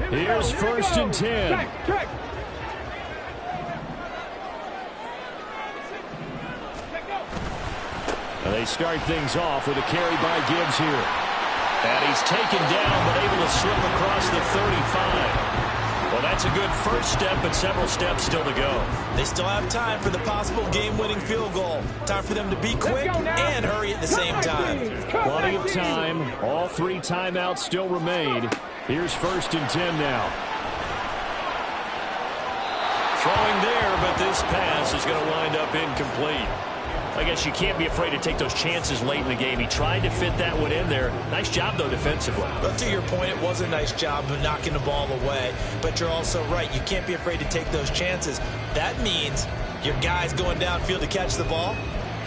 Here's 1st and 10. Check. And they start things off with a carry by Gibbs here. And he's taken down, but able to slip across the 35. Well, that's a good first step, but several steps still to go. They still have time for the possible game-winning field goal. Time for them to be quick and hurry at the same time. Plenty of time. All 3 timeouts still remain. Here's 1st and 10 now. Throwing there, but this pass is going to wind up incomplete. I guess you can't be afraid to take those chances late in the game. He tried to fit that one in there. Nice job, though, defensively. But to your point, it was a nice job of knocking the ball away. But you're also right. You can't be afraid to take those chances. That means your guys going downfield to catch the ball,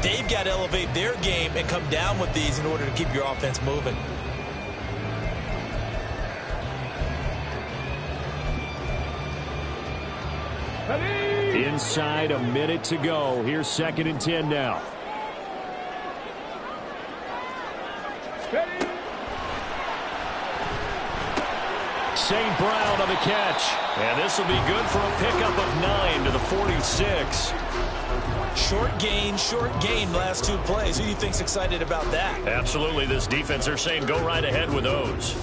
they've got to elevate their game and come down with these in order to keep your offense moving. Inside a minute to go. Here's 2nd and 10 now. St. Brown on the catch. And this will be good for a pickup of 9 to the 46. Short gain last 2 plays. Who do you think's excited about that? Absolutely. This defense, they're saying go right ahead with those.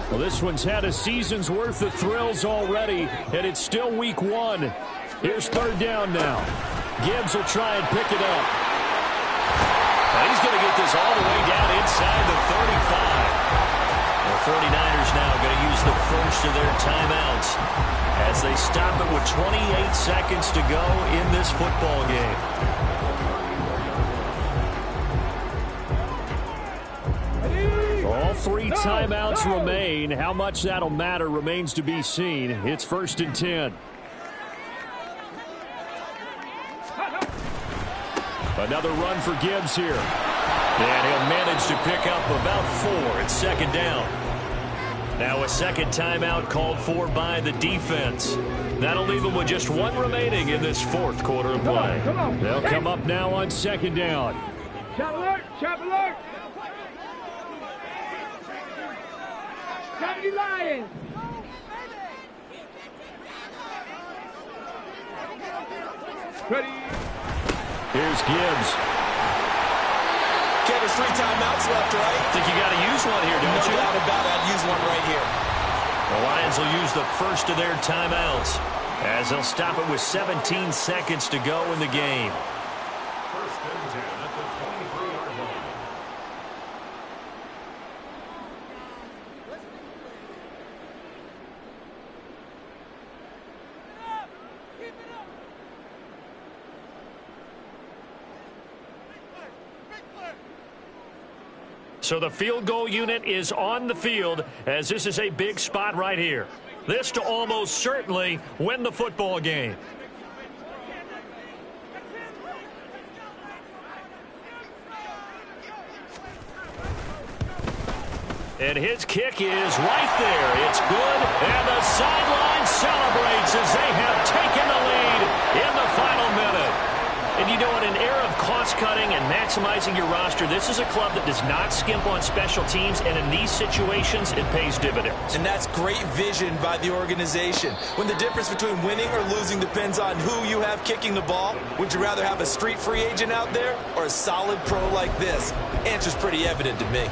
Well, this one's had a season's worth of thrills already, and it's still week 1. Here's third down now. Gibbs will try and pick it up. And he's going to get this all the way down inside the 35. The 49ers now going to use the first of their timeouts as they stop it with 28 seconds to go in this football game. All three timeouts remain. How much that'll matter remains to be seen. It's 1st and 10. Another run for Gibbs here. And he'll manage to pick up about 4 at second down. Now a second timeout called for by the defense. That'll leave them with just 1 remaining in this fourth quarter of play. They'll come up now on second down. Chop alert! Chop alert! Chop the Lions! Ready? Here's Gibbs. Okay, there's 3 timeouts left, right? I think you got to use one here, don't you? No doubt about it. I'd use one right here. The Lions will use the first of their timeouts as they'll stop it with 17 seconds to go in the game. 1st and 10 at the 23-yard line. So the field goal unit is on the field as this is a big spot right here. This to almost certainly win the football game. And his kick is right there. It's good. And the sideline celebrates as they have taken the lead in the final minute. And you know, in an era of cost-cutting and maximizing your roster, this is a club that does not skimp on special teams, and in these situations, it pays dividends. And that's great vision by the organization. When the difference between winning or losing depends on who you have kicking the ball, would you rather have a street free agent out there or a solid pro like this? Answer's pretty evident to me.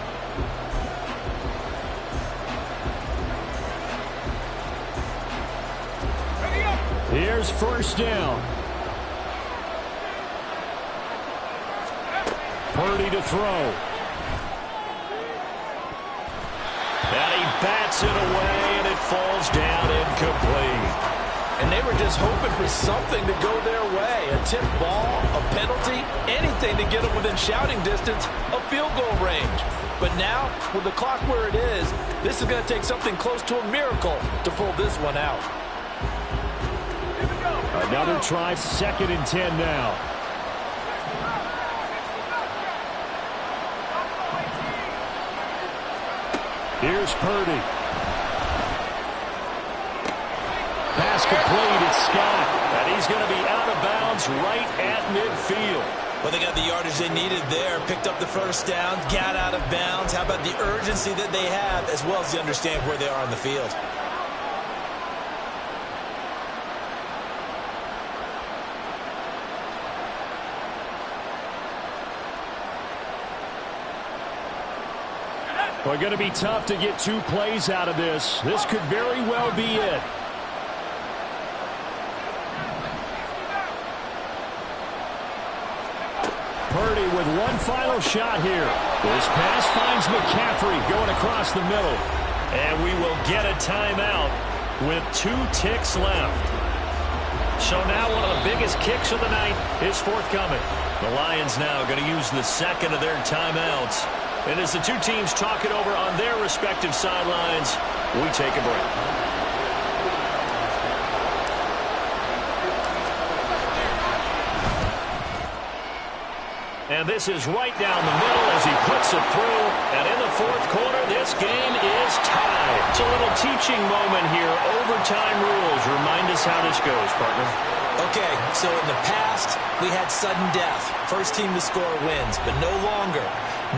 Here's first down. Purdy to throw. And he bats it away, and it falls down incomplete. And they were just hoping for something to go their way. A tip ball, a penalty, anything to get them within shouting distance of field goal range. But now, with the clock where it is, this is going to take something close to a miracle to pull this one out. Another try, 2nd and 10 now. Here's Purdy. Pass complete, it's Scott. And he's going to be out of bounds right at midfield. Well, they got the yardage they needed there, picked up the first down, got out of bounds. How about the urgency that they have, as well as they understand where they are on the field? Well, going to be tough to get 2 plays out of this. This could very well be it. Purdy with one final shot here. This pass finds McCaffrey going across the middle. And we will get a timeout with 2 ticks left. So now one of the biggest kicks of the night is forthcoming. The Lions now going to use the second of their timeouts. And as the 2 teams talk it over on their respective sidelines, we take a break. And this is right down the middle as he puts it through. And in the fourth quarter, this game is tied. It's a little teaching moment here. Overtime rules. Remind us how this goes, partner. Okay, so in the past, we had sudden death. First team to score wins, but no longer.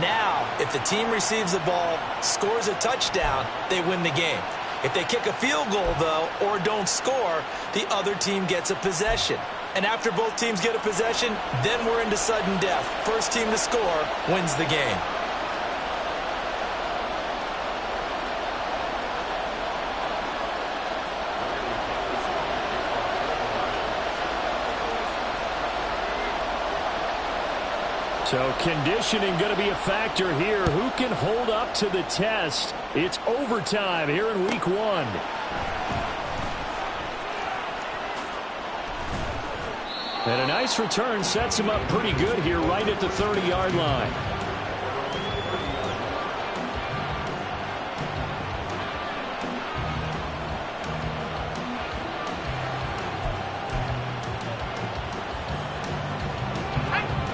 Now, if the team receives the ball, scores a touchdown, they win the game. If they kick a field goal, though, or don't score, the other team gets a possession. And after both teams get a possession, then we're into sudden death. First team to score wins the game. So conditioning going to be a factor here. Who can hold up to the test? It's overtime here in week 1. And a nice return sets him up pretty good here right at the 30-yard line.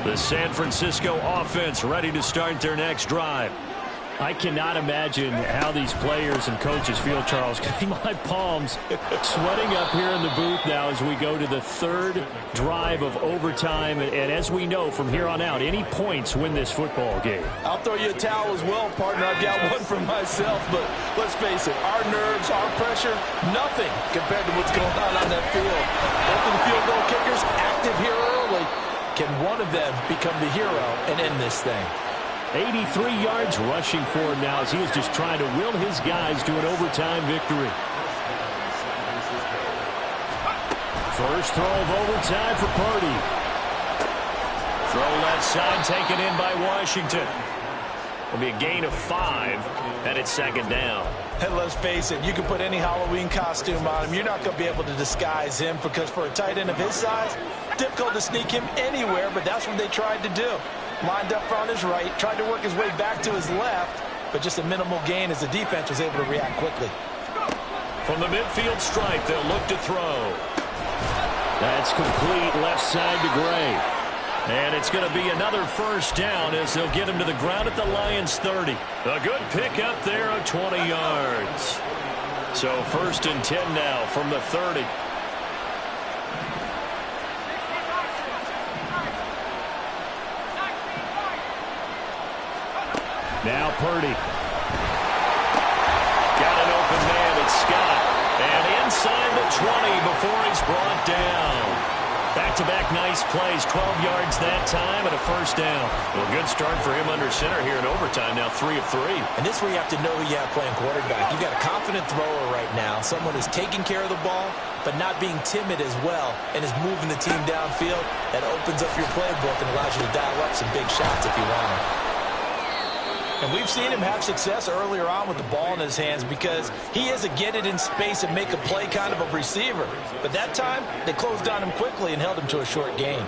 The San Francisco offense ready to start their next drive. I cannot imagine how these players and coaches feel, Charles. My palms sweating up here in the booth now as we go to the 3rd drive of overtime. And as we know from here on out, any points win this football game. I'll throw you a towel as well, partner. I've got one for myself. But let's face it, our nerves, our pressure, nothing compared to what's going on that field. Both of the field goal kickers active here early. Can one of them become the hero and end this thing? 83 yards rushing for him now as he is just trying to will his guys to an overtime victory. First throw of overtime for Purdy. Throw left side taken in by Washington. Will be a gain of 5, and it's 2nd down. And let's face it, you can put any Halloween costume on him. You're not going to be able to disguise him because for a tight end of his size, difficult to sneak him anywhere, but that's what they tried to do. Lined up on his right, tried to work his way back to his left, but just a minimal gain as the defense was able to react quickly. From the midfield stripe, they'll look to throw. That's complete left side to Gray. And it's going to be another first down as they'll get him to the ground at the Lions' 30. A good pick up there of 20 yards. So 1st and 10 now from the 30. Now Purdy. Got an open man. It's Scott. And inside the 20 before he's brought down. Back-to-back nice plays. 12 yards that time and a first down. Well, good start for him under center here in overtime. Now 3 of 3. And this is where you have to know who you have playing quarterback. You've got a confident thrower right now. Someone who's taking care of the ball, but not being timid as well, and is moving the team downfield. That opens up your playbook and allows you to dial up some big shots if you want them. And we've seen him have success earlier on with the ball in his hands because he is a get it in space and make a play kind of a receiver. But that time, they closed on him quickly and held him to a short gain.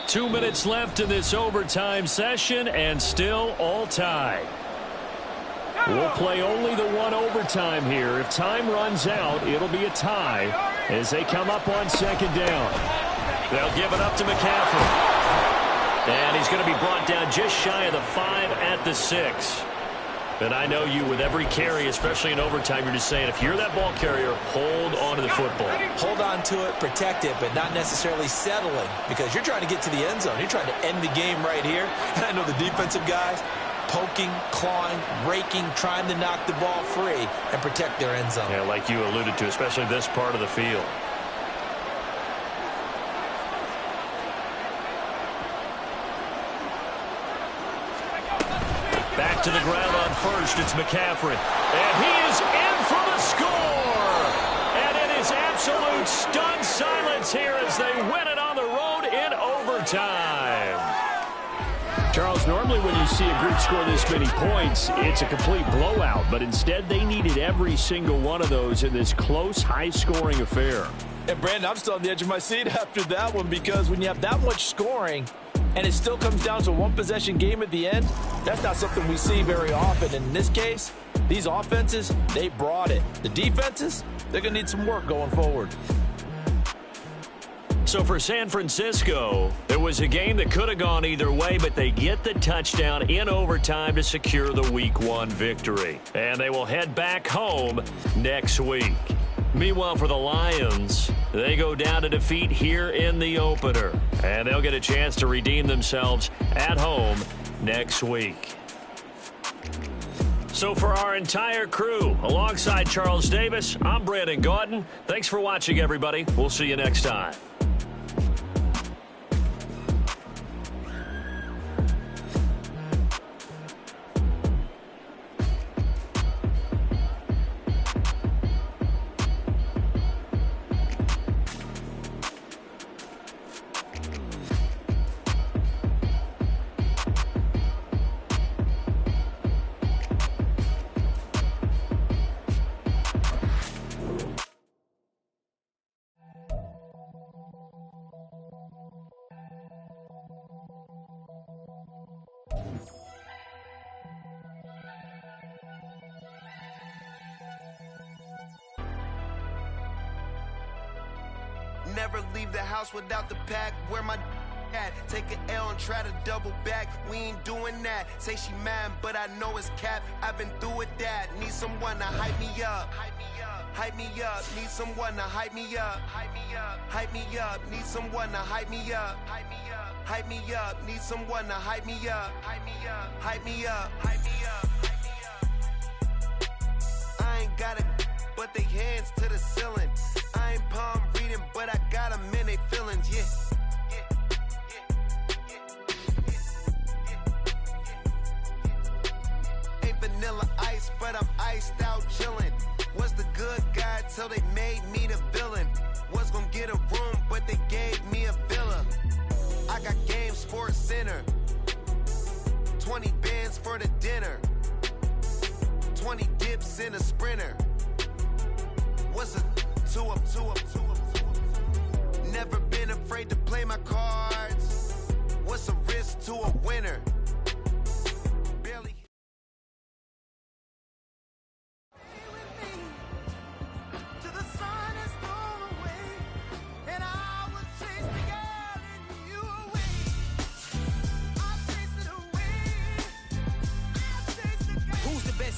Two minutes left in this overtime session and still all tied. We'll play only the one overtime here. If time runs out, it'll be a tie as they come up on 2nd down. They'll give it up to McCaffrey. And he's going to be brought down just shy of the 5 at the 6. And I know you, with every carry, especially in overtime, you're just saying, if you're that ball carrier, hold on to the football. Hold on to it, protect it, but not necessarily settling because you're trying to get to the end zone. You're trying to end the game right here. And I know the defensive guys, poking, clawing, raking, trying to knock the ball free and protect their end zone. Yeah, like you alluded to, especially this part of the field. Back to the ground on first, it's McCaffrey. And he is in for the score! And it is absolute stunned silence here as they win it on the road in overtime. Charles, normally when you see a group score this many points, it's a complete blowout. But instead, they needed every single one of those in this close, high-scoring affair. And, Brandon, I'm still on the edge of my seat after that one because when you have that much scoring and it still comes down to a one-possession game at the end, that's not something we see very often. And in this case, these offenses, they brought it. The defenses, they're going to need some work going forward. So for San Francisco, it was a game that could have gone either way, but they get the touchdown in overtime to secure the Week 1 victory. And they will head back home next week. Meanwhile, for the Lions, they go down to defeat here in the opener. And they'll get a chance to redeem themselves at home next week. So for our entire crew, alongside Charles Davis, I'm Brandon Gaudin. Thanks for watching, everybody. We'll see you next time. never leave the house without the pack. Where my at? Take an L and try to double back. We ain't doing that. Say she mad, but I know it's cap. I've been through with that. Need someone to hype me up. Hype me up. Need someone to hype me up. Hype me up. Need someone to hype me up. Hype me up. Need someone to hype me up. Hype me up. Hype me up. Hype me up. I ain't got it, but they hands to the ceiling. I ain't palm reading, but I got them in they feelings, yeah. Ain't vanilla ice, but I'm iced out chillin'. Was the good guy till they made me the villain. Was gonna get a room, but they gave me a villa. I got Game Sports Center. 20 bands for the dinner. 20 dips in a sprinter. What's a two up? Never been afraid to play my cards. What's a risk to a winner? Barely.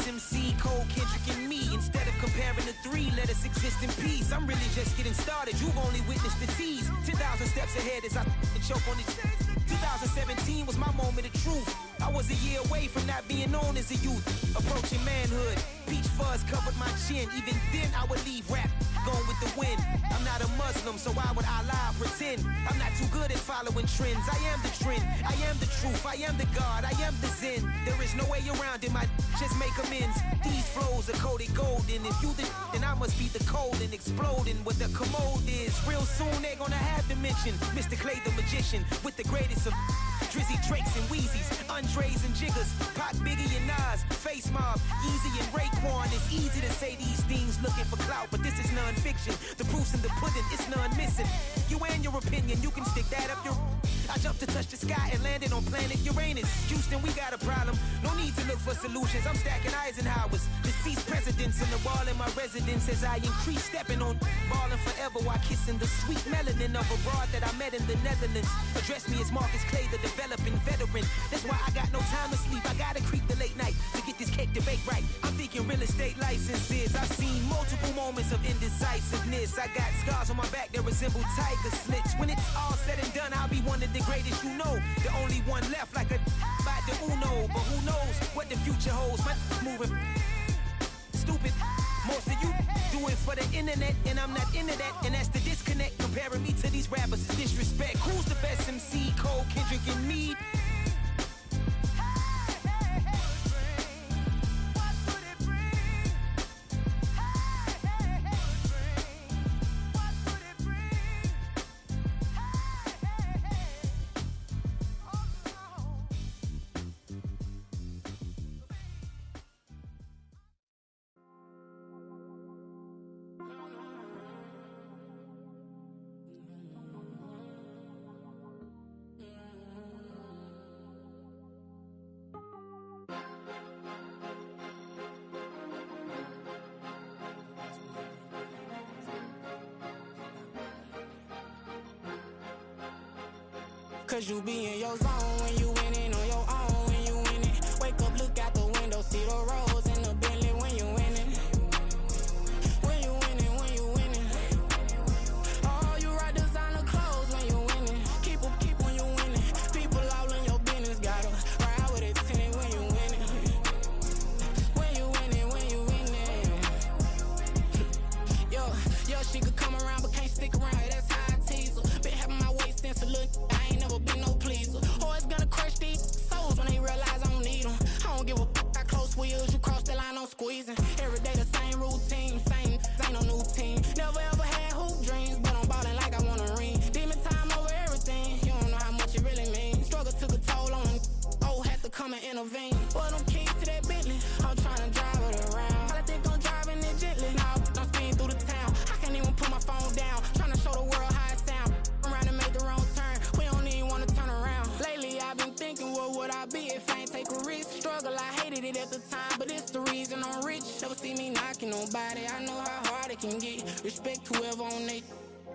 MC, Cole, Kendrick, and me. Instead of comparing the three, let us exist in peace. I'm really just getting started. You've only witnessed the tease. 10,000 steps ahead as I choke on these. 2017 was my moment of truth. I was a year away from not being known as a youth. Approaching manhood. Peach fuzz covered my chin. Even then, I would leave rap going with the wind. I'm not a Muslim, so why would I lie or pretend? I'm not too good at following trends. I am the trend. I am the truth. I am the God. I am the Zen. There is no way around it. My just make amends. These flows are coated golden. If you the then I must be the cold and exploding what the commode is. Real soon they're gonna have to mention Mr. Clay the magician with the greatest of Drizzy, Drakes, and Wheezies, Andres and Jiggers, Pac, Biggie, and Nas, Face Mob, Easy and Raekwon. It's easy to say these things looking for clout, but this is non-fiction. The proof's in the pudding, it's none missing. You and your opinion, you can stick that up your... I jumped to touch the sky and landed on planet Uranus. Houston, we got a problem. No need to look for solutions. I'm stacking Eisenhowers. Deceased presidents in the wall in my residence as I increase stepping on ballin' forever while kissing the sweet melanin of a broad that I met in the Netherlands. Address me as Marcus Clay, the developing veteran. That's why I got no time to sleep. I gotta creep the late night to get this cake to bake right. I'm thinking real estate licenses. I've seen multiple moments of indecisiveness. I got scars on my back that resemble tiger slits. When it's all said and done, I'll be one of the greatest you know. The only one left like a by the Uno. But who knows what the future holds. My moving stupid. Most of you do it for the internet, and I'm not into that. And that's the disconnect. Comparing me to these rappers is disrespect. Who's the best MC? Cole, Kendrick, and me. Cause you be in your zone when you winning on your own when you winning. Wake up, look out the window, see the roads in the Bentley when you winning. When you winning, when you winning. Oh, you ride designer clothes when you winning. Keep when you winning. People all in your business, gotta ride with it tinted when you winning. When you winning, when you winning. Yo, she could come around but can't stick around. That's how I tease her. Been having my waist since a little. I ain't never been no pleaser. Always gonna crush these souls when they realize I don't need them. I don't give a f*** how close wheels. You cross the line, I'm squeezing. Every day the same routine, same, ain't no new team. Never ever had hoop dreams, but I'm ballin' like I want a ring. Demon time over everything, you don't know how much it really means. Struggle took a toll on them, oh, had to come and intervene. Well, them keys to that Bentley, I'm tryna drive it around. I think I'm driving it gently, now I'm speeding through the town. I can't even put my phone down, tryna show the world how it sound. I'm around and make the wrong turn, we don't even wanna turn around. Lately I've been thinking, what would I be if I ain't take a risk? Struggle, I hated it at the time, but it's the reason I'm rich. Never see me knocking nobody, I know how hard it can get. Respect whoever on they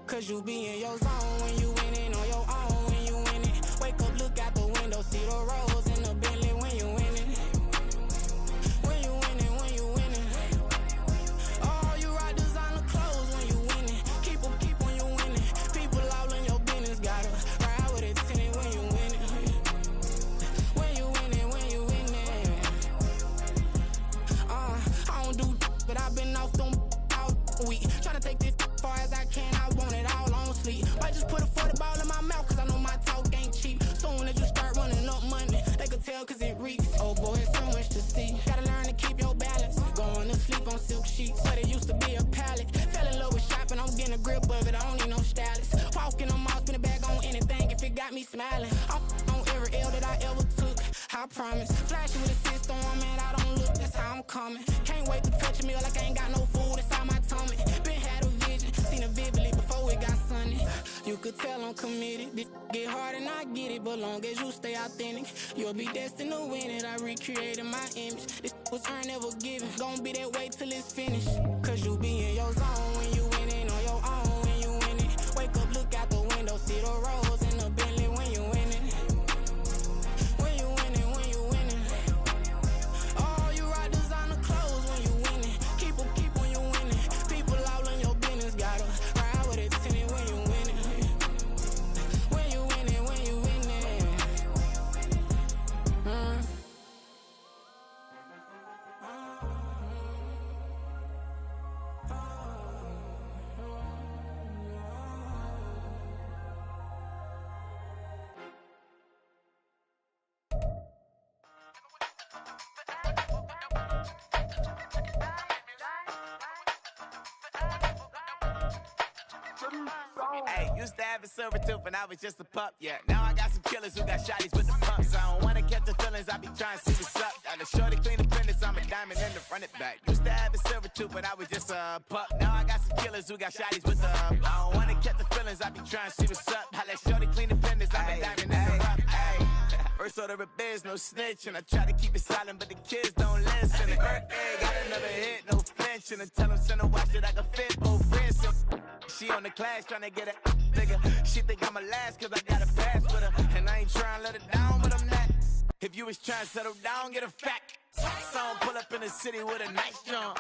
Cause you be in your zone when you winning on your own when you winning. Wake up, look out the window, see the rose in the Bentley when you winning. When you winning, when you winning. Oh, you rock designer clothes when you winning. Keep when you winning. People all in your business, gotta ride with it tinted when you winning. When you winning, when you winning. I don't do but I've been off them all week. Tryna take this far as I can, I want it all on sleep. I just put a 40 ball in my mouth, cause I know my talk ain't cheap. Soon as you start running up money, they could tell cause it reeks. Oh boy, it's so much to see. Gotta learn to keep your balance. Going to sleep on silk sheets, but it used to be a pallet. Fell in love with shopping, I'm getting a grip of it, I don't need no stylist. Walk in the mall, spin a bag on anything if it got me smiling. I'm on every L that I ever took, I promise. Flashing with a system on, man, I don't look, that's how I'm coming. Can't wait to touch a meal like I ain't got no food inside my tummy. Been had a vision, seen it vividly before it got sunny. You could tell I'm committed. This get hard and I get it, but long as you stay authentic, you'll be destined to win it. I recreated my image. This was earned, never given. Gonna be that way till it's finished. Cause you be in your zone when you winning on your own when you winning. Wake up, look out the window, see the rose in the Bentley when you winning. When you winning, when you winning. Oh, you rock designer clothes when you winning. Keep when you winning. People all in your business, gotta ride with it tinted when you winning. When you winning, when you winning. Hey, used to have a silver tooth when I was just a pup, yeah. Now I got some killers who got shotties with the pumps. I don't wanna catch the feelings, I be trying to see what's up. Got the shorty clean the fenders, I'm a diamond in the front it back. Used to have a silver tooth when I was just a pup. Now I got some killers who got shotties with the I don't wanna catch the feelings, I be trying to see what's up. I let shorty clean the fenders, I'm a diamond in the rough. First order of biz, no snitch, and I try to keep it silent, but the kids don't listen. And birthday, got another hit, no flinch, and I tell them send a watch that I can fit both wrists. She on the class trying to get a nigga. She think I'm a last cause I got a pass with her. And I ain't trying to let her down, but I'm not. If you was trying to settle down, get a fat song. Pull up in the city with a nice jump.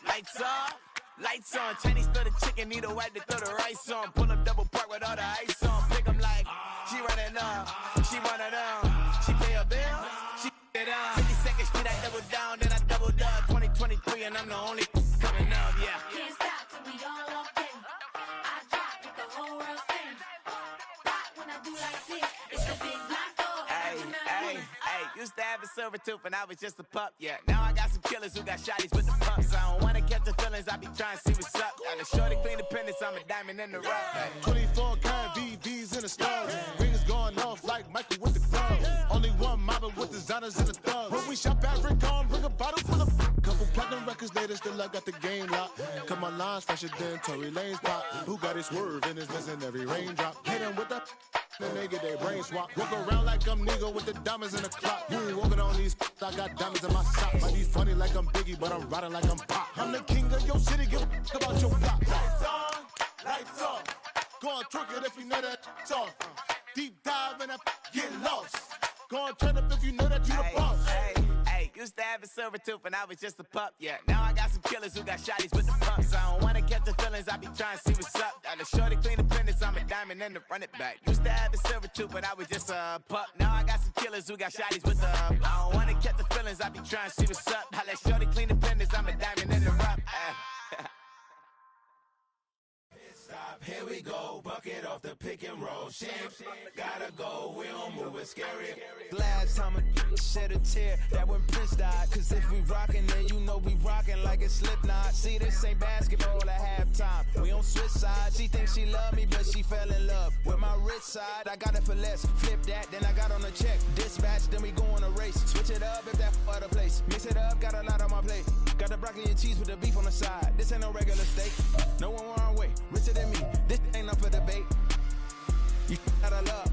Lights off, lights on. Chinese throw the chicken, need a wipe to throw the rice on. Pull up double park with all the ice on. Pick 'em like, she running up, she one of them. She pay her bills, she it up. 52nd Street, I double down, then I doubled up. 2023 and I'm the only coming up, yeah. Can't stop till we all locked in. I drop it, the whole world sings. Rock when I do like this, it's a big black door. Hey, used to have a silver tooth when I was just a pup, yeah. Now I got some killers who got shotties with the pumps. I don't wanna catch the feelings, I be trying to see what's up. Got a shorty clean the pendants, I'm a diamond in the rough. 24 karat VVs in the stars. Ringers going off like Michael with the club. Only one mobbing with designers in the thugs. When we shop at Rick on, bring a bottle full of couple platinum records later, still I got the game locked. Come on, lines fresher than Tory Lane's pop. Who got his swerve in his missing every raindrop? Hit him with that. Then they get their brain swap. Walk around like I'm nigga with the diamonds in the clock. You ain't walking on these, I got diamonds in my socks. Might be funny like I'm Biggie, but I'm riding like I'm Pop. I'm the king of your city, give a about your block. Lights on, lights off. Go on, twerk it if you know that off. Deep dive and get lost. Go on, turn up if you know that you the boss. Hey, used to have a silver tooth when I was just a pup, yeah. Now I got some killers who got shotties with the pumps. I don't wanna catch the feelings, I be trying to see what's up. Got a shorty clean the pendants, I'm a diamond in the run it back. Used to have a silver tooth when I was just a pup. Now I got some killers who got shotties with the I don't wanna catch the feelings, I be trying to see what's up. I let shorty clean the pendants, I'm a diamond in the rough. Stop, here we go, bucket off the pick and roll. Shit, gotta go, we don't move, it's scary. Last time a shed a tear, that when Prince died. Cause if we rockin', then you know we rockin' like it's Slipknot. See, this ain't basketball at halftime. We on switch sides. She thinks she love me, but she fell in love with my rich side. I got it for less, flip that, then I got on a check. Dispatch, then we go on a race. Switch it up if that other place. Mix it up, got a lot on my plate. Got the broccoli and cheese with the beef on the side. This ain't no regular steak. No one wrong way, richer than me. This ain't up for debate. You out of luck.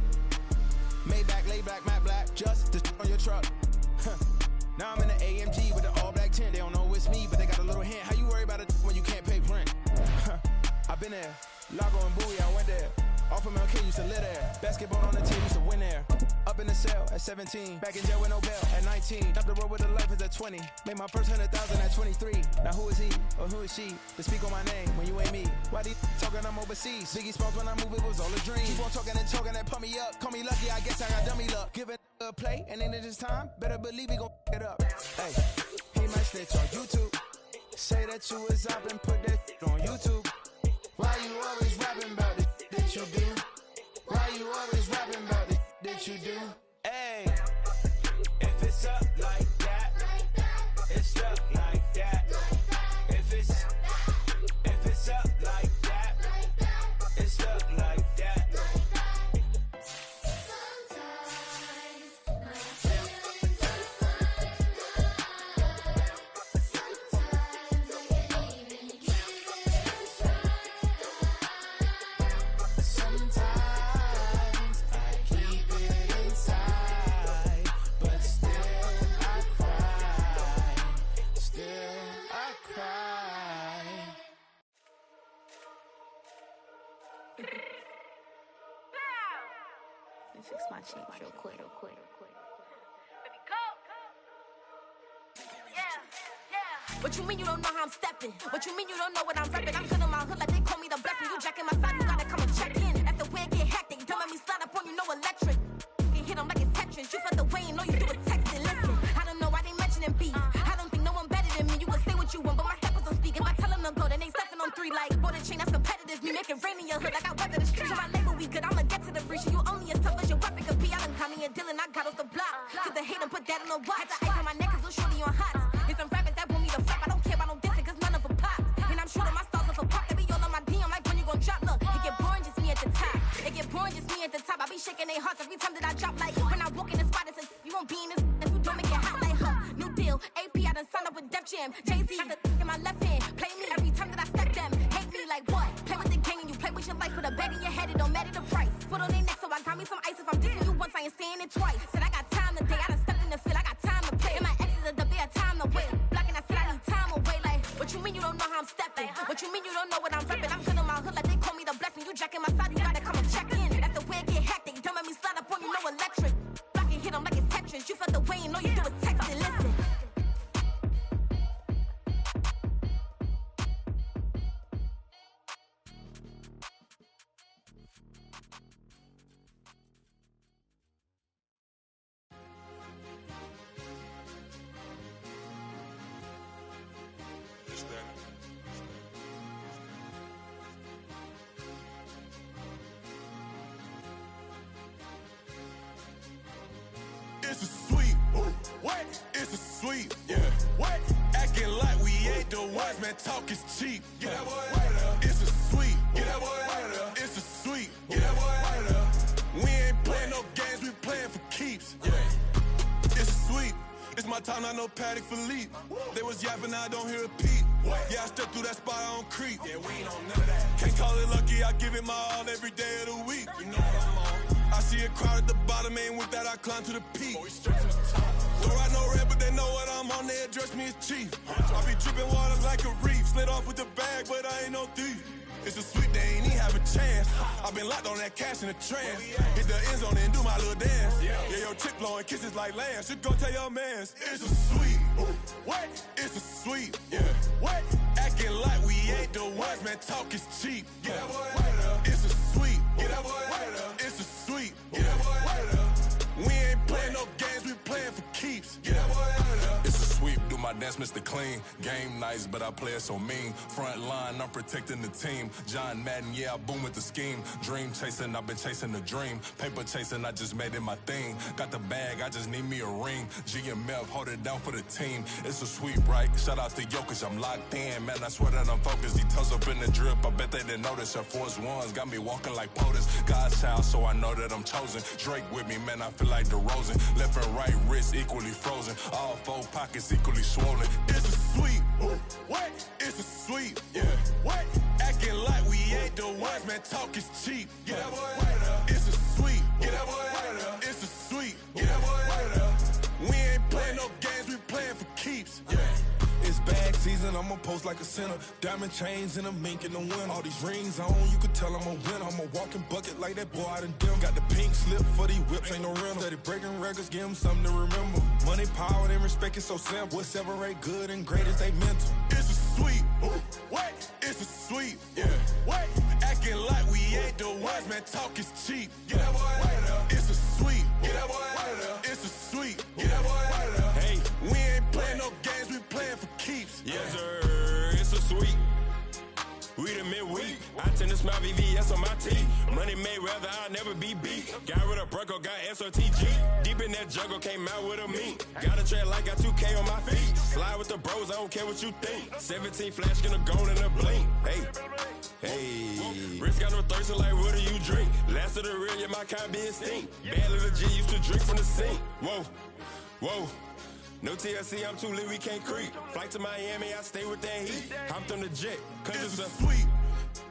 Maybach, lay back, matte black, just to on your truck. Now I'm in the AMG with the all black tint. They don't know it's me, but they got a little hint. How you worry about it when you can't pay rent? I've been there. Lago and Bowie, I went there. Off of MLK, used to live there. Basketball on the team, used to win there. Up in the cell at 17. Back in jail with no bail at 19. Up the road with the life at 20. Made my first 100,000 at 23. Now who is he or who is she to speak on my name when you ain't me? Why these talking I'm overseas? Biggie Smalls when I move, it was all a dream. Keep on talking and pump me up. Call me lucky, I guess I got dummy luck. Give it a play, and then it is time. Better believe we gon' it up. Hey, he might snitch on YouTube. Say that you was up and put that on YouTube. Why you always rapping about it that you do? Why you always rapping about it that you do? Hey, if it's up like that, it's stuck like that. If it's up like that, it's stuck like that. Fix my cheek real quick. What you mean you don't know how I'm stepping? What you mean you don't know what I'm repping? I'm good in my hood like they call me the blessing. You jacking my side, you gotta come and check in. After where it get hectic, don't let me slide up on you, no electric. You hit them like it's Tetris. You felt the way and all you do is text and listen. I don't know why they mentioning beef. I don't think no one better than me. You can say what you want, but my steppers don't speak. If I tell them to go, then they stepping on 3 like border chain. That's competitive. Me making rain in your hood like I weather the street. So my label we good. I'ma get to the breach. You only as tough as your weapon could be. I done caught me and Dylan. I got off the block. To the hate and put that on the watch. Had the ice on my neck 'cause little shorty on hot. It's some rappers that want me to flap. I don't care about no dissing 'cause none of them pop. And I'm shooting my stars off a pop. They be all on my DM like when you gon' drop. Look, it get boring just me at the top. It get boring just me at the top. I be shaking their hearts every time that I drop. Like when I walk in the spot, it's a you won't be in this if you don't make it hot like huh. New deal, AP. I done signed up with Def Jam. Jay-Z got the in my left hand. Play me every time that I step them. Hate me like what? Play with the gang and you play with your life. Put a bag in your head, it don't matter the price. Put on their neck, so I got me some ice. If I'm dissing you once, I ain't saying it twice. Said I got time today. I done stepped in the field. I got time to play. And my exes are the bare time to wait. Blocking, I said I need time away. Like, what you mean you don't know how I'm stepping? What you mean you don't know what I'm repping? I'm good in my hood like they call me the blessing. You jacking my side, you gotta come and check in. That's the way it get hectic. Don't let me slide up on you, no electric. Blocking, hit them like it's Tetris. You felt the way and all you do is text and listen. It's a sweep. What? It's a sweep. Yeah. What? Acting like we ain't the ones, man. Talk is cheap. Get that boy out of there. It's a sweep. Get that boy out of there. It's a sweep. Get that boy out of there. We ain't playing no games, we playing for keeps. Yeah. It's a sweep. It's my time, not no Paddock Philippe. They was yapping, I don't hear a peep. Yeah, I step through that spot, I don't creep. Yeah, we ain't on none of that. Can't call it lucky, I give it my all every day of the week. You know what I'm on. I see a crowd at the bottom, and with that I climb to the peak. Don't ride no red, but they know what I'm on, they address me as chief. I be dripping water like a reef, slid off with the bag, but I ain't no thief. It's a sweet, they ain't even have a chance. I been locked on that cash in a trance. Hit the end zone and do my little dance. Yeah, your chick blowing kisses like Lance. You go tell your mans. It's a sweet. What? It's a sweet. Yeah. What? Acting like we ain't the ones, man. Talk is cheap. Get that boy out of there. It's a sweet. Get that boy out of there. It's a sweet. Get that boy out of there. We ain't playing no games, we playing for keeps. Get that boy out of there. It's a sweep, do my dance, Mr. Clean. Game nice, but I play it so mean. Front line, I'm protecting the team. John Madden, yeah, I boom with the scheme. Dream chasing, I've been chasing the dream. Paper chasing, I just made it my thing. Got the bag, I just need me a ring. GMF, hold it down for the team. It's a sweep, right? Shout out to Jokic, I'm locked in. Man, I swear that I'm focused. These toes up in the drip, I bet they didn't notice. Air Force Ones got me walking like POTUS. God's child, so I know that I'm chosen. Drake with me, man, I feel like DeRozan. Left and right wrist equally frozen. All 4 pockets equally swollen. It's a sweep. What? It's a sweep. Yeah. What? Acting like we ain't the ones, man. Talk is cheap. Get that boy out of there. It's a sweep. Get that boy out of there. It's a sweep. Get that boy out of there. We ain't playing no games, we playing for keeps. Yeah. It's bag season, I'm I'ma pose like a sinner. Diamond chains and a mink in the wind. All these rings on, you could tell I'm a winner. I'm a walking bucket like that boy out in Denver. Got the pink slip for these whips, ain't no rental. Steady breaking records, give them something to remember. Money, power, and respect is so simple. What separate good and great is they mental. It's a sweet, what? It's a sweet, yeah. What? Acting like we ain't the ones, man, talk is cheap. Get that boy out of there. It's a sweet, get that boy out of there. It's a sweet, get that boy out of there. Hey, we ain't playing no games, we playing for keeps. Yes, sir, it's a sweet. We the midweek. I tend to smile VVS on my teeth. Money made rather I'll never be beat. Got rid of Bronco, got SOTG. Deep in that jungle, came out with a meat. Got a trail like got 2K on my feet. Slide with the bros, I don't care what you think. 17 flash, gonna go in a blink. Hey, Rich got no thirsting like what do you drink? Last of the real, yeah, my kind be extinct. Bad little G used to drink from the sink. Whoa, whoa. No TLC, I'm too lit, we can't creep. Flight to Miami, I stay with that heat. Hopped on the jet, cause it's a sweet.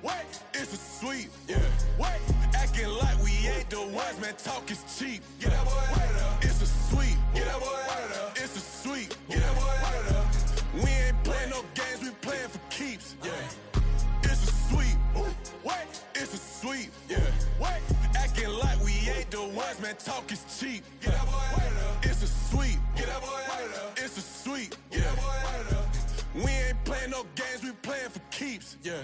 What? It's a sweet. Yeah. What? Acting like we ain't the ones, man, talk is cheap. Get that boy out of there. It's a sweet. Get that boy out of there. It's a sweet. Get that boy out of there. We ain't playing no games, we playing for keeps. Yeah. It's a sweet. What? It's a sweet. Yeah. What? Acting like we ain't the ones, man, talk is cheap. Get that boy out of there. It's a sweet. Get that boy out of there. It's a sweet. Get that boy out of there. We ain't playing no games, we playing for keeps. Yeah.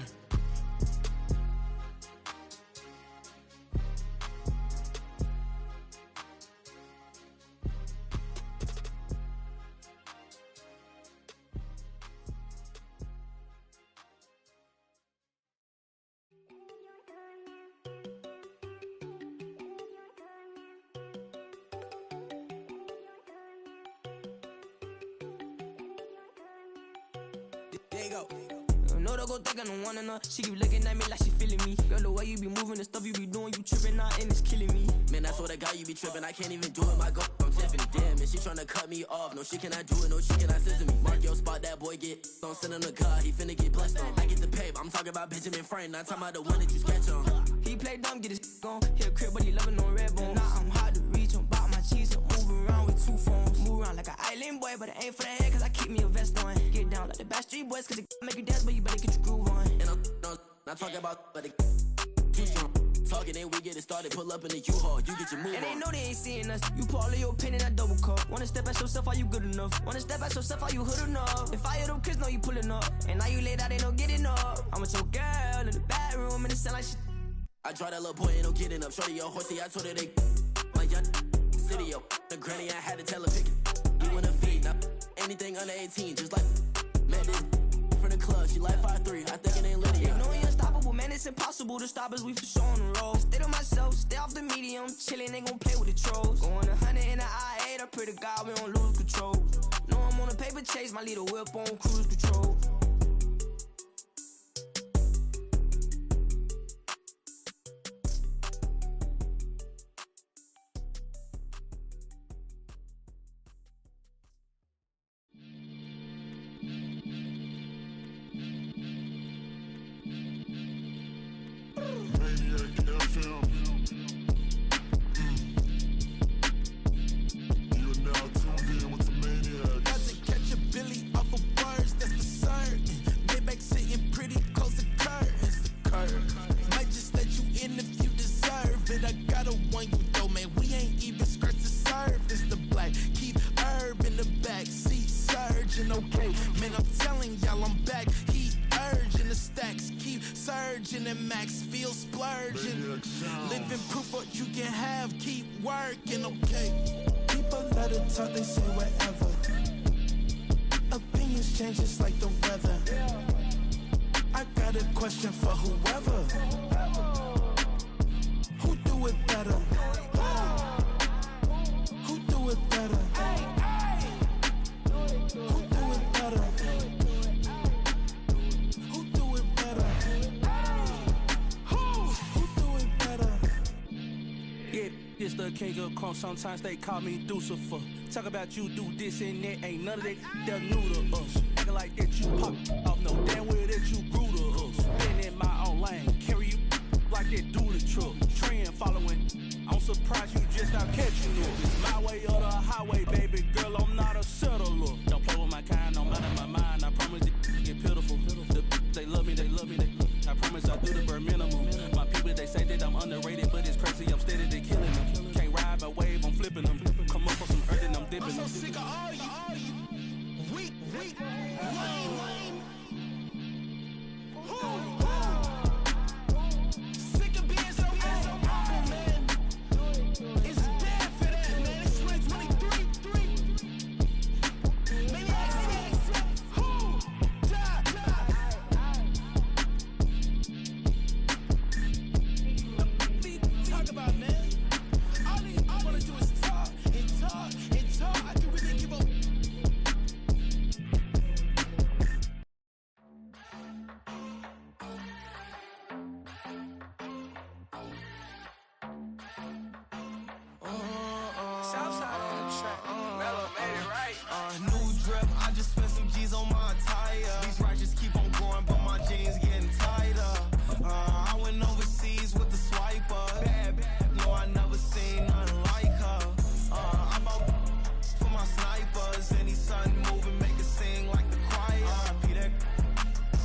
There you go. No, don't go think I don't wanna know. She keep looking at me like she feeling me. Girl, the way you be moving, the stuff you be doing, you tripping out and it's killing me. Man, that's what I got, you be tripping. I can't even do it, my go. I'm Tiffany, damn, and she tryna cut me off. No, she cannot do it, no, she cannot scissor me. Mark your spot, that boy get on. Send in the car, he finna get blessed on. I get the paper, I'm talking about Benjamin Franklin, not talking about the one that you sketch on. He play dumb, get his on. Hit a crib, but he loving on red bone. Now I'm hard to reach, I'm bout my cheese, I'm moving around with two phones. Move around like an island boy, but it ain't for the head, cause I keep me a vest on. Get down like the Backstreet Boys, cause it make you dance, but you better get your groove on. And I'm not talking about, but it too strong. Talking, then we get it started, pull up in the U-Haul, you get your move and on. they know they ain't seeing us. You pull all of your pin in that double cup. Wanna step at yourself, are you good enough? Wanna step at yourself, are you hood enough? If I hear them kids, know you pulling up. And now you laid out, they don't get enough. I'm with your girl in the bedroom, and it sound like shit. I draw that little boy, ain't no getting up. Shorty, your horsey, I told her they my young city, yo. The granny, I had to tell her pick it. You wanna feed, now anything under 18, just like met this from the club. She like 5'3", I think it ain't Lydia. You know you unstoppable, man, it's impossible to stop us, we for sure on the road. Stay to myself, stay off the medium, chillin', ain't gon' play with the trolls. Going 100 in the I-8, I pray to God we don't lose control. Know I'm on a paper chase, my little whip on cruise control. Sometimes they call me Lucifer. Talk about you do this and that, ain't none of that they're new to us. Acting like that you pop off, no damn well that you grew to us. Been in my own lane, carry you like that do the truck. Trend following, I'm surprised you just not catching it. It's my way or the highway, baby girl, I'm not a settler. Don't play with my kind, no matter my mind, I promise you get piddle. I do the bare minimum. My people, they say that I'm underrated, but it's crazy, I'm steady, they killing them. Can't ride my wave, I'm flipping them. Come up on some earth and I'm dipping them. I'm so sick of all you weak, lame. Sick of being so humble, man. It's dead for that, man. It's 2023. Maybe I see who died. Talk about, man. All I wanna do is talk and talk and talk. I can really give up. Southside on the track. Mellow made it right. New drip, I just spent some G's on my attire. These righteous keep on going, but my jeans getting tighter. I went overseas with the swiper. Bad, no, I never seen nothing like her. I bought for my snipers. Any sun moving, make it sing like the choir. Peter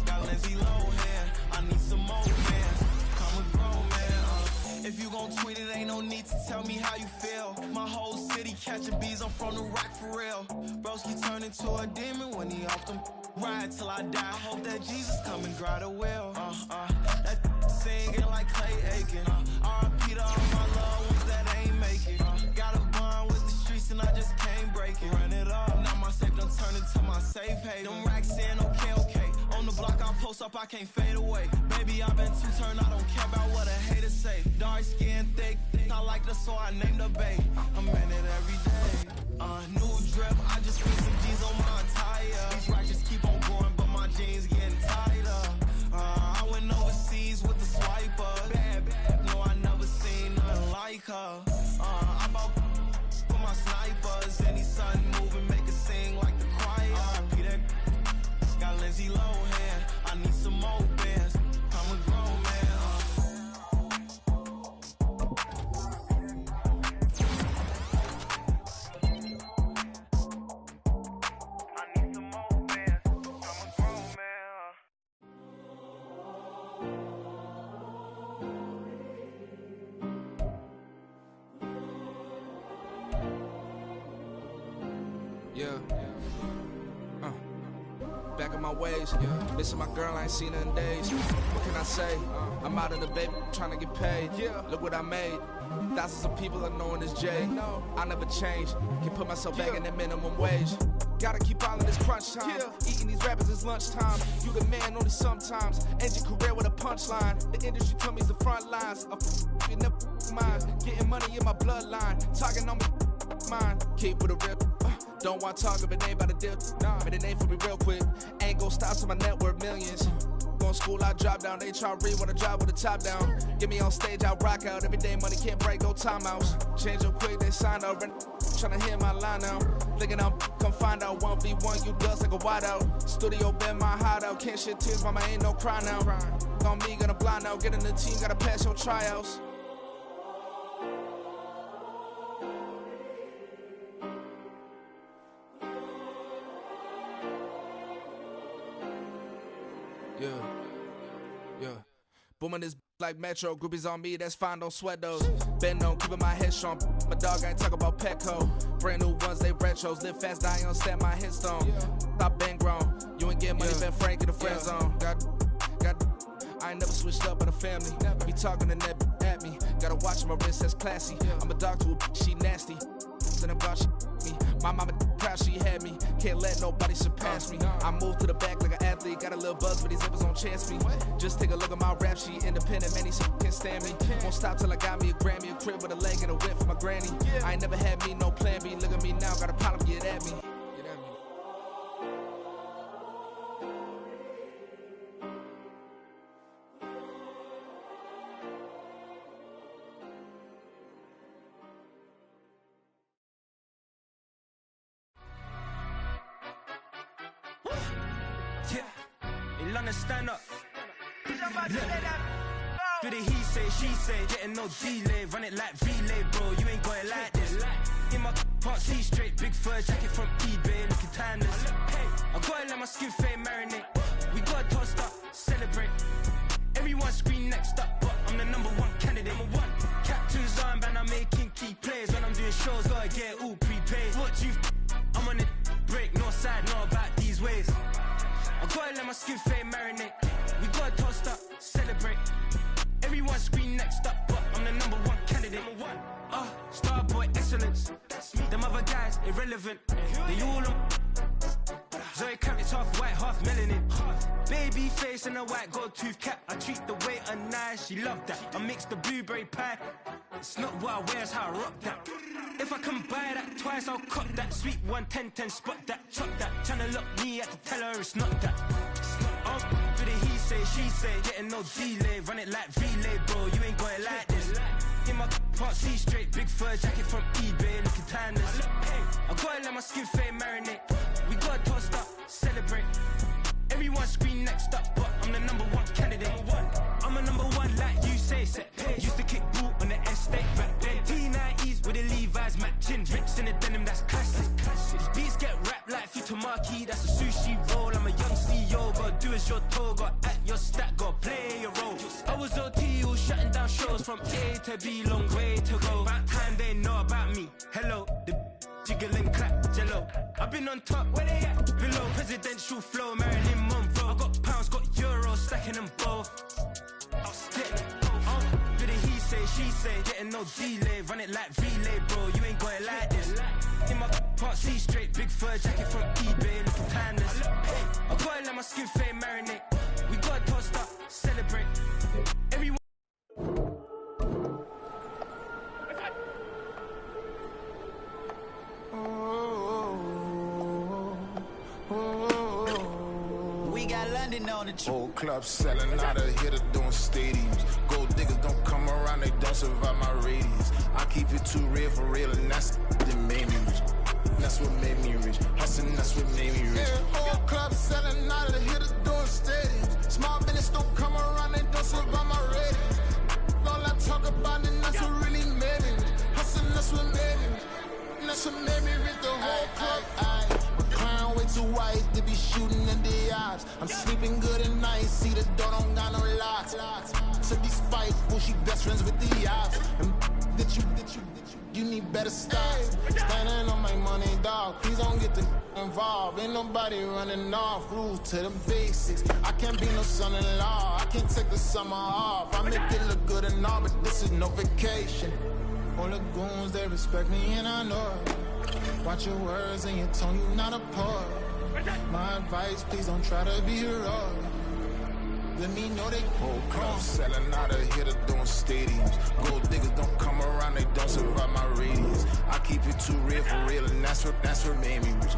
got Lindsay Lohan. I need some more fans. Come and grow, man. If you gon' tweet it, ain't no need to tell me how you feel. My whole city catching bees, I'm from the rock for real. Broski turned into a demon when he off them. Ride till I die, hope that Jesus come and grab the wheel. That singing like Clay Aiken. R.I.P. to all my loved ones that ain't make it. Got a bond with the streets and I just can't break it. Run it up, now my safe done turned into my safe haven. Them racks in, okay. On the block I post up, I can't fade away. Baby, I've been too turned, I don't care about what a hater say. Dark skin, thick, I like the so I named the bay. I'm in it every day. New drip, I just put some G's on my attire. These righteous keep on going, but my jeans getting tighter. I went overseas with the swiper. Bad, no, I never seen nothing like her. I bought for my snipers. Any sun moving, make it sing like the choir. Peter got Lindsay Lohan. I need some more bands. I'm a grown man. Back in my ways, missing my girl, I ain't seen her in days. What can I say? I'm out of the baby, trying to get paid. Look what I made. Thousands of people are knowing this Jay. I never change. Can put myself back in that minimum wage. Gotta keep all in this crunch time. Eating these rappers is lunchtime. You the man only sometimes. End your career with a punchline. The industry told me it's the front lines. You never mind. Getting money in my bloodline. Talking on me, mine. Keep with a real. Don't want to talk if it ain't about a deal. But it ain't for me real quick. Ain't gon' stop till my net worth millions. Going school, I drop down. They try to read when I drop with the top down. Get me on stage, I rock out. Every day money can't break, no timeouts. Change up quick, they sign up. Tryna hear my line now. Thinking I'm come find out 1v1, you dust like a wideout. Studio been my hideout. Can't shed tears, mama ain't no cry now. On me, gonna blind out. Get in the team, gotta pass your tryouts. Yeah. Booming this like Metro. Groupies on me, that's fine, don't sweat those. Bend on, keeping my head strong. My dog ain't talk about Petco. Brand new ones, they retros. Live fast, die on stand my headstone. Stop been grown. You ain't get money, been Frank in the friend zone. Got. I ain't never switched up in a family. Be talking to that at me. Gotta watch my wrist, that's classy. I'm a dog to a she nasty. Then about she me. My mama proud she had me. Can't let nobody surpass me. I moved to the back like an athlete. Got a little buzz, but these zippers on chance me. Just take a look at my rap sheet. Independent, man, these can't stand me. Won't stop till I got me a Grammy, a crib with a leg and a whip for my granny. I ain't never had me no plan B. Look at me now, got a problem, get at me. Stand up. Do the he say, she say, getting no delay. Run it like relay, bro. You ain't got it like this. In my can't see straight. Big fur jacket from eBay, looking timeless. I gotta let my skin fade marinate. We gotta toast up, celebrate. Everyone's my skin fade marinate. We gotta toast up, celebrate. Everyone scream next up, but I'm the number one candidate. Starboy excellence. Them other guys irrelevant. They all on. Zoe Kravitz half white, half melanin. Baby face and a white gold tooth cap. I treat the waiter nice, she love that. I mix the blueberry pie. It's not what I wear, it's how I rock that. If I can buy that twice, I'll cop that. Sweet 110, spot that, chop that. Tryna lock me, I have to tell her it's not that. Do the he say, she say, getting no delay. Run it like relay, bro, you ain't got it like this. In my part C straight, big fur jacket from eBay, looking timeless. I gotta let my skin fade marinate. We gotta toast up, celebrate. Everyone scream next up, but I'm the number one candidate. I'm a number one like you say, set. Used to kick boot on the estate back then. T90s with the Levi's matching. Drinks in the denim, that's classic. These beats get wrapped like Futamaki, that's a sushi roll. I'm a young CEO, gotta do as you're told. Gotta act your stat, gotta play your role. I was OT, all shutting down shows from A to B, long way to go. About time they know about me. Hello, the jiggle and clap, jello. I've been on top, where they at? Below, presidential flow, Marilyn Monroe. I got pounds, got euros, stacking them both. I'll stick. Do the he say, she say, getting no delay. Run it like relay, bro, you ain't got it like this. In my part C straight, big fur jacket from eBay, looking timeless. I gotta let my skin fade marinate. We gotta toast up, celebrate. Everyone. We got London on the Whole club selling out of hitter doing stadiums. Gold diggers don't come around, they don't survive my radius. I keep it too real for real, and that's that made me rich. That's what made me rich. Hustling, that's what made me rich. Yeah, whole club selling out of hitters doing stadiums. Small business don't come around, they don't survive my radius. All I talk about, and that's what really made me rich. Hustling, that's what made me rich. And that's what made me rich. The whole club. McLaren way too white to be shooting in the eyes. I'm sleeping good at night, see the door don't got no locks. To be spiteful, she best friends with the odds. And you need better style. Standing on my money, dog. Please don't get the involved. Ain't nobody running off. Rules to the basics. I can't be no son-in-law. I can't take the summer off. I make it look good and all, but this is no vacation. All the goons, they respect me and I know it. Watch your words and your tone, you not a poet. My advice, please don't try to be heroic. Let me know they whole club selling out of hitter doing stadiums. Gold diggers don't come around, they don't survive my radius. I keep it too real for real, and that's what made me rich.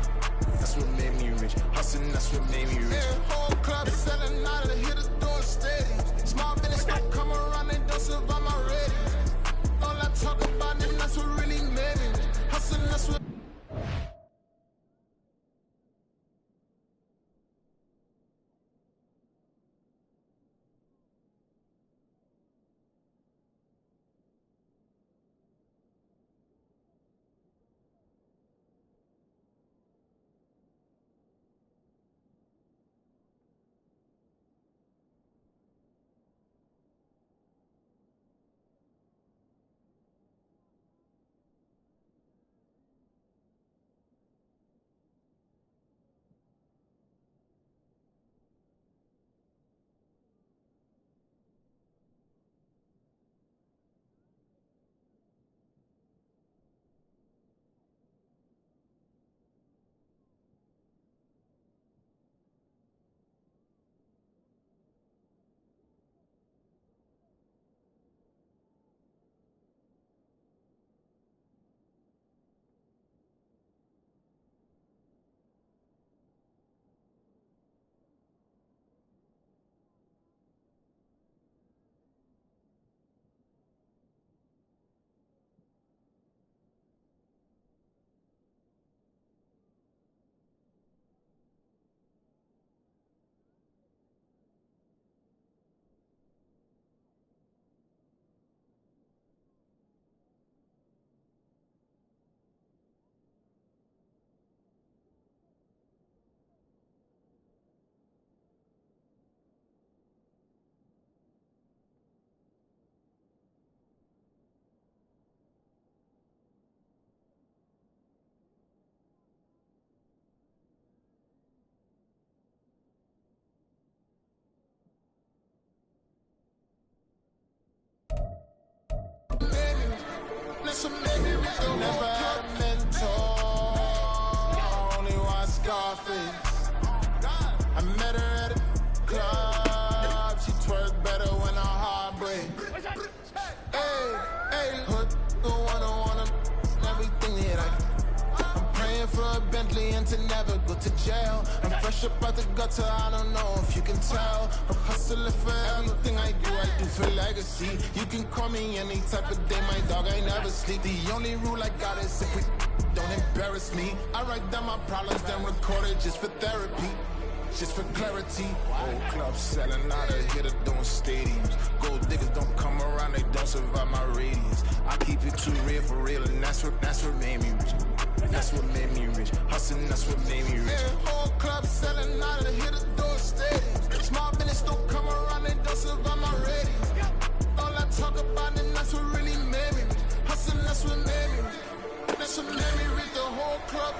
That's what made me rich. Hustling, that's what made me rich. Yeah, whole club selling out of hitters doing stadiums. Small business don't come around, they don't survive my radius. All I talk about, and that's what really made me rich. Hustling, that's what. That's what made me reach the never had a mentor. Only one Scarface. I met her at a club. She twerk better when her heart breaks. Hey, hood, the wanna everything that I'm praying for a Bentley and to never go to jail. I'm fresh up out the gutter, I don't know if you can tell. I'm hustling for everything I do for legacy. You can call me any type of day, my dog, I never sleep. The only rule I got is if we don't embarrass me. I write down my problems, then record it just for therapy. Just for clarity. Old clubs selling out of here, doing stadiums. Gold diggers don't come around, they don't survive my radius. I keep it too real for real, and that's what made me rich. That's what made me rich. Hustling, that's what made me rich. Yeah, whole club selling out of here, doing stadiums. Small business don't come around, they don't survive my radius. All I talk about, and that's what really made me rich. Hustling, that's what made me rich. That's what made me rich. The whole club.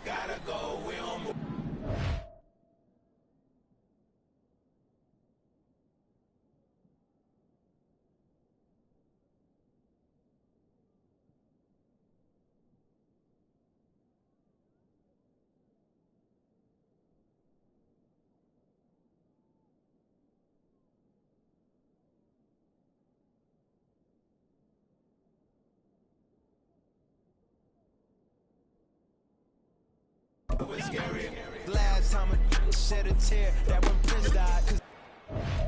Gotta go, we don't move. Last time I shed a tear, that when Prince died.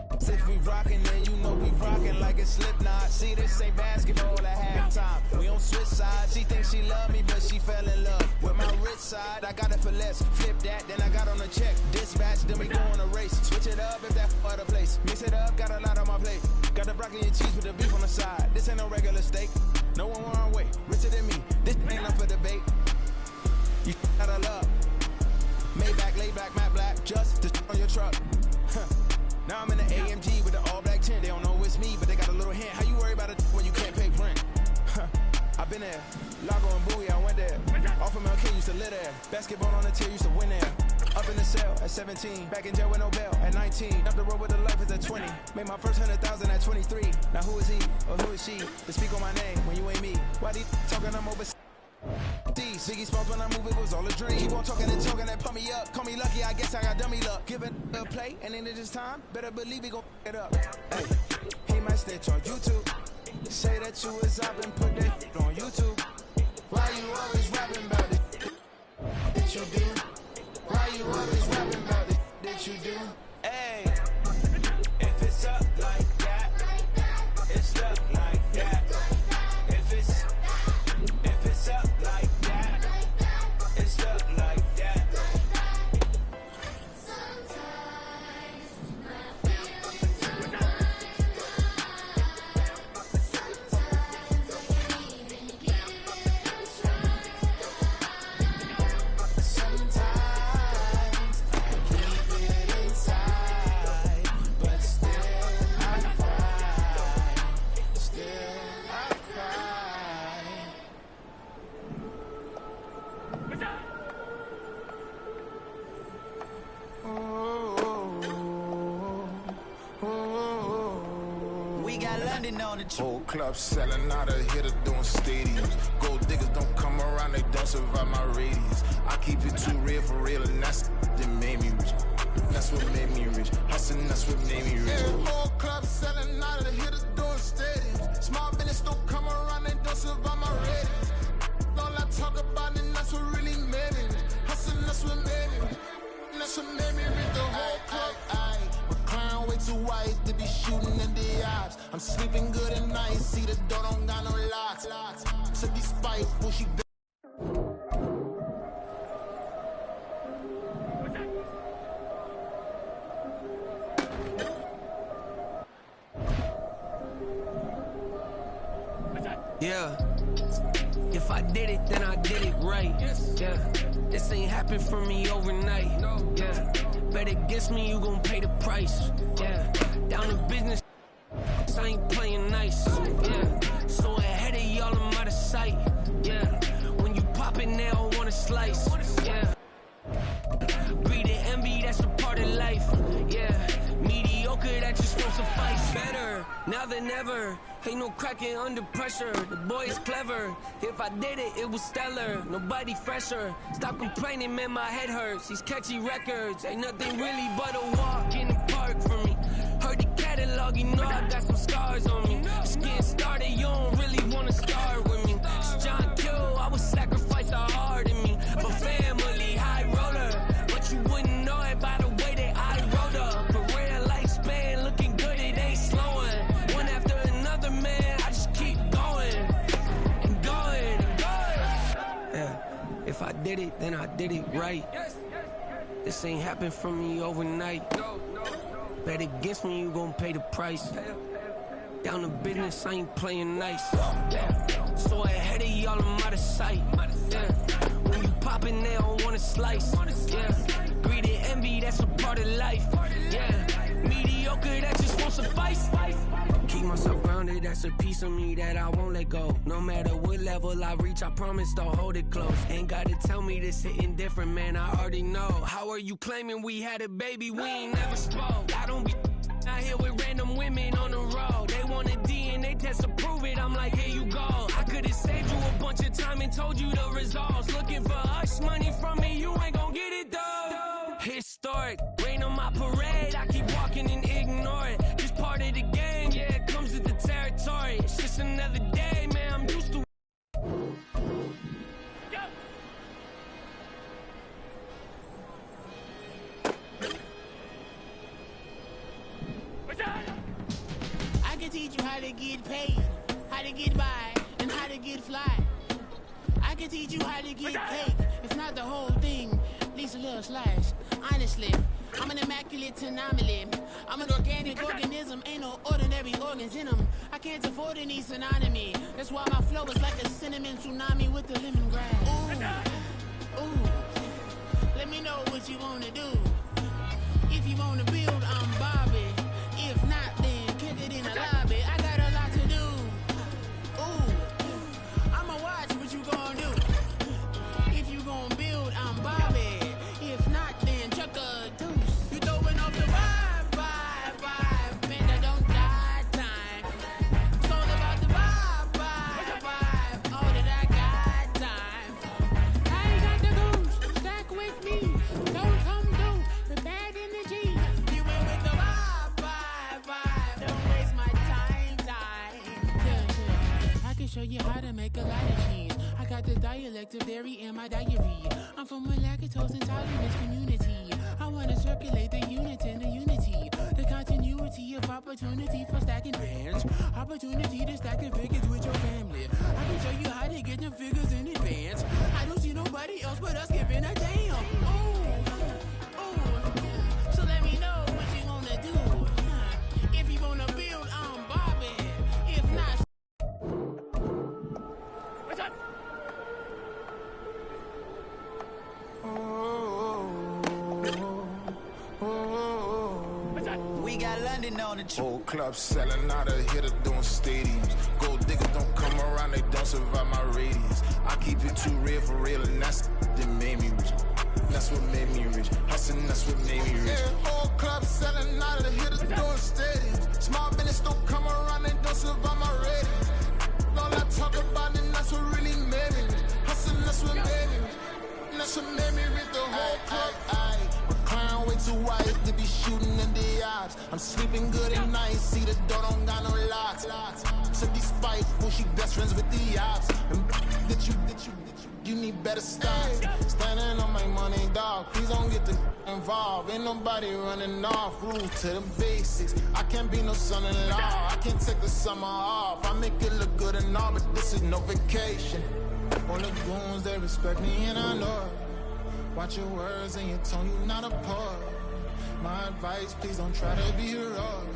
Cause if we rockin', then you know we rockin' like a Slipknot. See, this ain't basketball at halftime. We on switch sides. She thinks she love me, but she fell in love with my rich side. I got it for less. Flip that, then I got on a check. Dispatch, then we go on a race. Switch it up if that other place. Mix it up, got a lot on my plate. Got the broccoli and cheese with the beef on the side. This ain't no regular steak. No one wrong way. Richer than me. This ain't up for debate. You out of love. Maybach, laid back, matte black, just to on your truck. Now I'm in the AMG with the all black tint. They don't know it's me, but they got a little hint. How you worry about it when you can't pay rent? I've been there. Lago and Bowie, I went there. Off of MLK, used to live there. Basketball on the tier, used to win there. Up in the cell at 17. Back in jail with no bail at 19. Up the road with the life is at 20. Made my first 100,000 at 23. Now who is he or who is she to speak on my name when you ain't me? Why they talking I'm overseas? Ziggy Smalls when I move, it was all a dream. Keep on talking and talking and pump me up. Call me lucky, I guess I got dummy luck. Give it a play, and then it is time. Better believe he gon' it up. Hey, he might snitch on YouTube. Say that you was up and put that on YouTube. Why you always rapping about it? That you do? Why you always rapping about it? That you do? Hey, if it's up like that, it's up like that. If it's up like that, it's up like that. Whole club selling out of here, doing stadiums. Gold diggers don't come around, they don't survive my radius. I keep it too real for real, and that's that made me rich. That's what made me rich. Hustling, that's what made me rich. Yeah, whole club selling out of here, doing stadiums. Small business don't come around, they don't survive my radius. All I talk about, and that's what really made me rich. Hustling, that's what made me rich. That's what made me rich. The whole club. McLaren way too wide to be shooting in the eyes. I'm sleeping good at night, see the door don't got no locks. To be spiteful, she Yeah. If I did it, then I did it right. Yeah. This ain't happened for me overnight. Yeah. Bet against me, you gon' pay the price. Yeah. Down to business, I ain't playing nice. Yeah. So ahead of y'all, I'm out of sight. Yeah. When you pop it, they don't wanna slice. Yeah. Greed and envy, that's a part of life. Yeah. Mediocre, that just won't suffice. Better now than ever. Ain't no cracking under pressure. The boy is clever. If I did it, it was stellar. Nobody fresher. Stop complaining, man, my head hurts. These catchy records ain't nothing really but a walk in the park for me. Heard the catalog, you know I got some scars on me. Just getting started, you don't really wanna start with me. It's John Q, I would sacrifice a heart in me. For family, high roller. But you wouldn't know it by the way that I wrote up. For real lifespan, looking good, it ain't slowing. One after another, man, I just keep going. And going, and going. Yeah, if I did it, then I did it right. This ain't happened for me overnight. Bet against me, you gon' pay the price. Down to business, I ain't playing nice. Yeah. So ahead of y'all, I'm out of sight. Yeah. When you poppin', they don't wanna slice. Yeah. Greed and envy, that's a part of life. Yeah. Mediocre, that just won't suffice. Keep myself grounded, that's a piece of me that I won't let go. No matter what level I reach, I promise to hold it close. Ain't gotta tell me this hitting different, man, I already know. How are you claiming we had a baby, we ain't never spoke? I don't be out here with random women on the road. They want a DNA test to prove it, I'm like, here you go. I could've saved you a bunch of time and told you the results. Looking for hush money from me, you ain't gon' get it though. Historic, rain on my parade, I keep walking and ignore it. Just part of the game, yeah, it comes with the territory. It's just another day, man, I'm used to. I can teach you how to get paid, how to get by, and how to get fly. I can teach you how to get cake. It's not the whole thing, at least a little slice. Honestly, I'm an immaculate anomaly. I'm an organic organism, ain't no ordinary organs in them. I can't afford any synonymy. That's why my flow is like a cinnamon tsunami with the lemongrass. Ooh, ooh. Let me know what you wanna do. If you wanna build, I'm Bobby. If not, then kick it in the lobby. I got a lot to do. Ooh, I'ma watch what you gonna do. If you gonna build, I'm Bobby. If not, then chuck a deuce. You throwing off the vibe, man, I don't die time. It's all about the vibe, all that I got time. I ain't got the goose, stack with me. Don't come through with bad energy. You went with the vibe, don't waste my time. Yeah. I can show you how to make a lot of cheese. I got the dialect of dairy in my diary. I'm from a lactose intolerant community. I wanna circulate the unit and the unity. The continuity of opportunity for stacking bands. Opportunity to stack the figures with your family. I can show you how to get them figures in advance. I don't see nobody else but us giving a damn. Ooh. So let me know what you wanna do. If you wanna build, I'm Bobby. If not, what's up? We got London on the trip. Whole club selling out of hitter doing stadiums. Gold diggers don't come around, they don't survive my radius. I keep it too real for real, and that's that made me rich. That's what made me rich. Hustling, that's what made me rich. Yeah, whole club selling out of the hitters doing stadiums. Small business don't come around, they don't survive my radius. All I talk about, and that's what really made me rich. Hustling, that's what made me rich. And that's what made me rich. The whole club. Recline way too wide to be shooting in the odds. I'm sleeping good at night, see the door don't got no locks. To be spiteful, she best friends with the ops. And that you need better stop. Standing on my money, dog. Please don't get the involved. Ain't nobody running off. Rule to the basics. I can't be no son-in-law. I can't take the summer off. I make it look good and all, but this is no vacation. On the goons, they respect me and I know it. Watch your words and your tone, you not a part. My advice, please don't try to be heroic.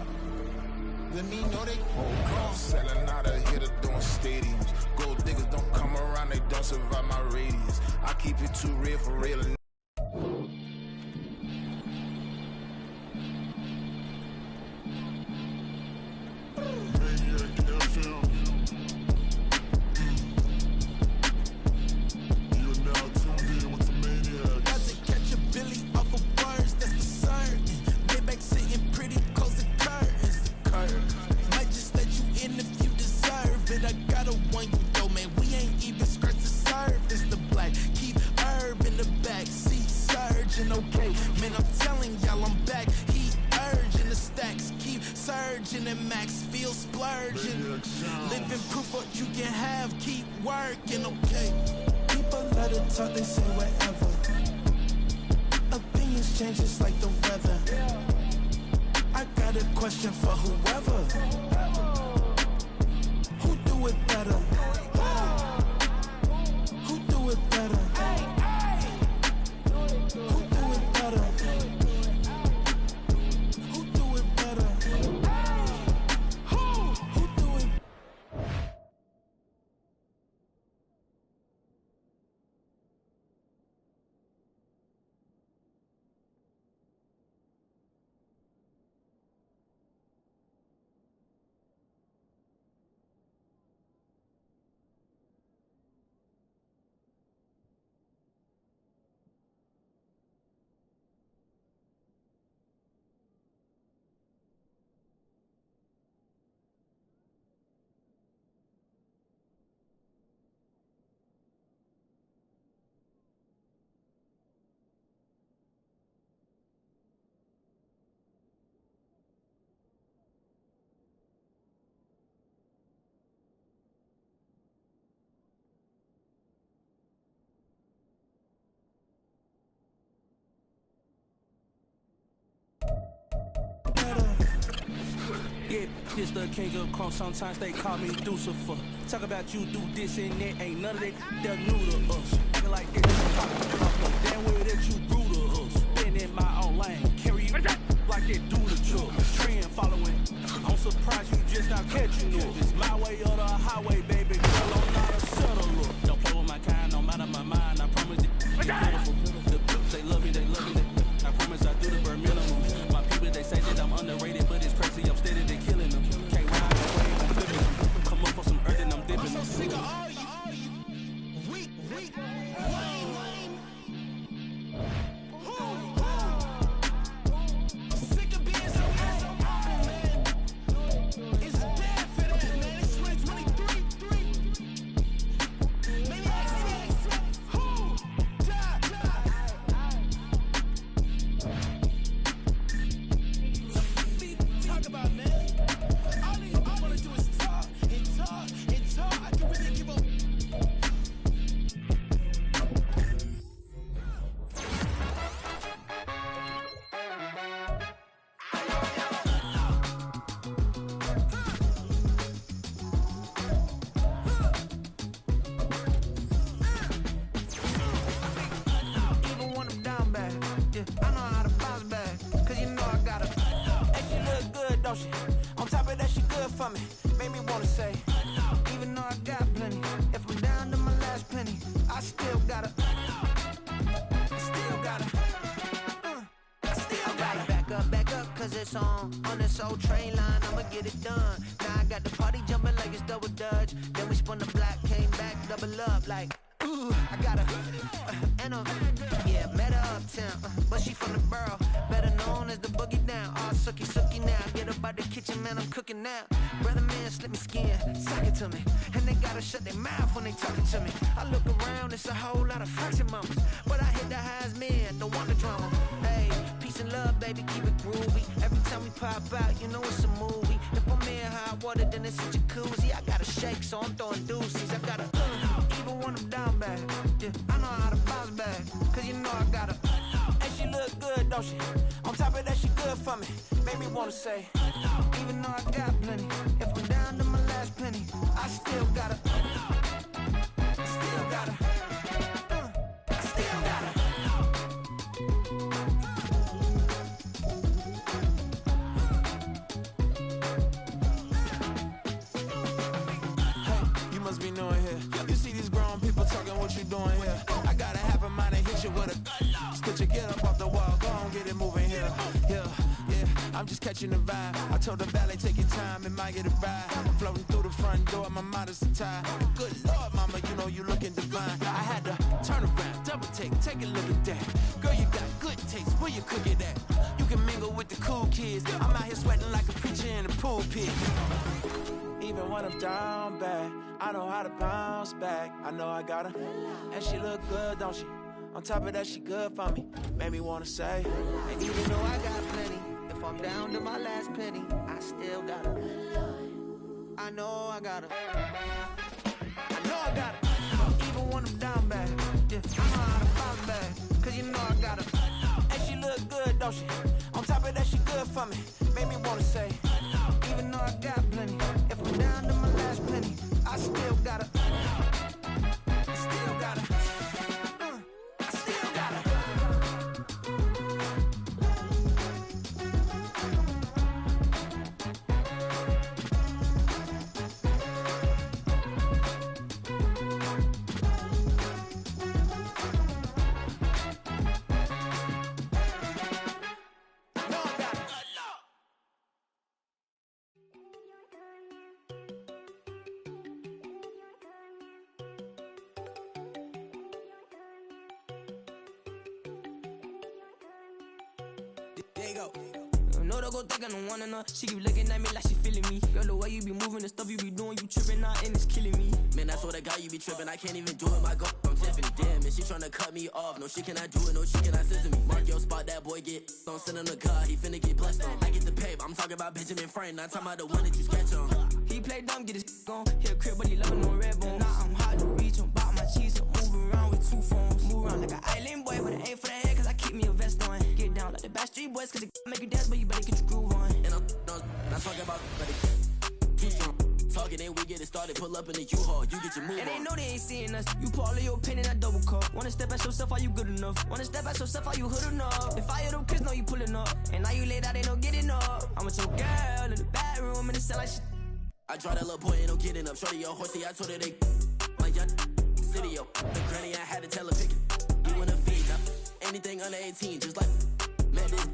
Let me know they come. Selling out a hitter doing stadiums. Gold diggers don't come around, they don't survive my radius. I keep it too real for real. Yeah, this the king of crunk. Sometimes they call me Lucifer. Talk about you do this and that. Ain't none of that. They're new to us. Acting like that. Damn well that you grew to us. Been in my own lane. Carry you like that do the truck. Trend following. I'm surprised you just not catching up. It's my way or the highway, baby. Girl, I'm not a settler. Don't play with my kind. No matter my mind. I promise it. They love me. They love me. I promise I do the bare minimum. My people, they say that I'm underrated, but it's crazy. I'm steady, they killing them. Can't ride the way I'm flipping them. Come up for some earth and I'm dipping them. I'm so sick of all you. Weak, lame. Sick of being so old, man. It's dead for that, man. It's 2023. Maniac 6. Who? Die. Talk about, man. All I wanna do is talk and talk and talk. I can really give up. Even when I'm down bad, yeah, I know how to bounce back. Cause you know I got her. Hey, she look good, don't she? On top of that, she good for me. Made me wanna say, even though I got plenty, if I'm down to my last penny, I still got her. I still got her. Back up, cause it's on this old train line, I'ma get it done. Now I got the party jumping like it's double dutch. Then we spun the block, came back, double up like, ooh, I got her. And yeah, met her uptown, but she from the borough, better known as the boogie down. All sookie now, get up out the kitchen, man, I'm cooking now. Brother man, slip me skin, suck it to me, and they gotta shut their mouth when they talking to me. I look around, it's a whole lot of fraction mamas, but I hit the highs, man, don't want the drama. Hey, peace and love, baby, keep it groovy. Every time we pop out, you know it's a movie. If I'm in hot water, then it's a jacuzzi. I gotta shake, so I'm throwing deuces. I gotta, even when I'm down bad, yeah, I know how to bounce back, cause you know I got her. And she look good, don't she? On top of that, she good for me. Made me wanna say, even though I got plenty, if I'm down to my last penny, I still got her. Still got her. Still got her. Yeah, I'm just catching the vibe. I told the valet, take your time, it might get a ride. Floating through the front door, my modest attire. Good Lord, mama, you know you looking divine. I had to turn around, double take a look at that. Girl, you got good taste, where you cook it at? You can mingle with the cool kids. I'm out here sweating like a preacher in the pulpit. Even when I'm down bad, I know how to bounce back. I know I got her, and she look good, don't she? On top of that, she good for me. Made me wanna say, and even though I got plenty, if I'm down to my last penny, I still got her. I know I got her. I know I got her. Even when I'm down bad, yeah, I know how to bounce back. Cause you know I got her. And she look good, don't she? On top of that, she good for me. Made me wanna say, even though I got plenty, if I'm down to my last penny, I still got her. I still got her. I still got her. No, don't go think I don't wanna know. She keep looking at me like she feeling me. Girl, the way you be moving, the stuff you be doing, you tripping out and it's killing me. Man, I swear to God, you be tripping. I can't even do it. My girl from Tiffany, damn, and she tryna cut me off. No, she cannot do it. No, she cannot scissor me. Mark your spot, that boy get on. Send him to God, he finna get blessed on. I get the paper. I'm talking about Benjamin Franklin. Not talking about the one that you sketch on. He play dumb, get his on. Hit a crib, but he loving no red bone. Now I'm hard to reach him. Bought my cheese, move around with two phones. Move around like an island boy, but it ain't for the head, cause I keep me a vest on. Get down like the Backstreet Boys, cause it make you dance, but you better get your groove on. And I'm not talking about too strong. Talking and we get it started, pull up in the U-Haul, you get your move and on. they know they ain't seeing us. You pull all of your pen in that double cup. Wanna step at yourself, are you good enough? Wanna step at yourself, are you hood enough? If I hear them kids, know you pulling up. And now you laid out, they no getting up. I'm with your girl in the bedroom and it sound like shit. I draw that little boy, ain't no getting up. Shorty, your horsey, I told her they my young city, yo. The granny, I had to tell her pick it. You in a feed, anything under 18, just like met this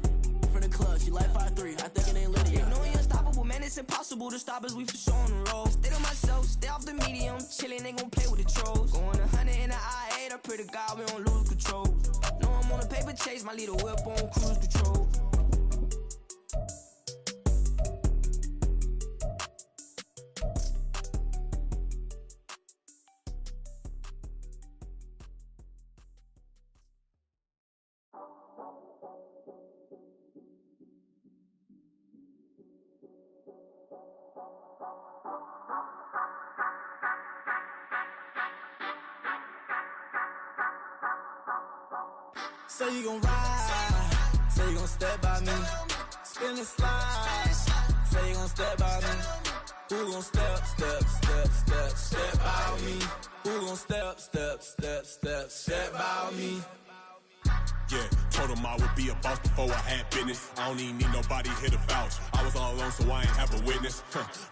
from the club. She like 5'3", I think it ain't Lydia. You know we unstoppable, man, it's impossible to stop us, we for sure on the road. Stay to myself, stay off the medium, chillin', they gon' play with the trolls. Going 100 in the I-8, I pray to God we don't lose control. Know I'm on a paper chase, my leader whip on cruise control. say you gon' ride, say you gon' step by me, spin and slide, say you gon' step by me. Who gon' step by me? Who gon' step by me? Yeah, told him I would be a boss before I had business. I don't even need nobody here to vouch. I was all alone, so I ain't have a witness.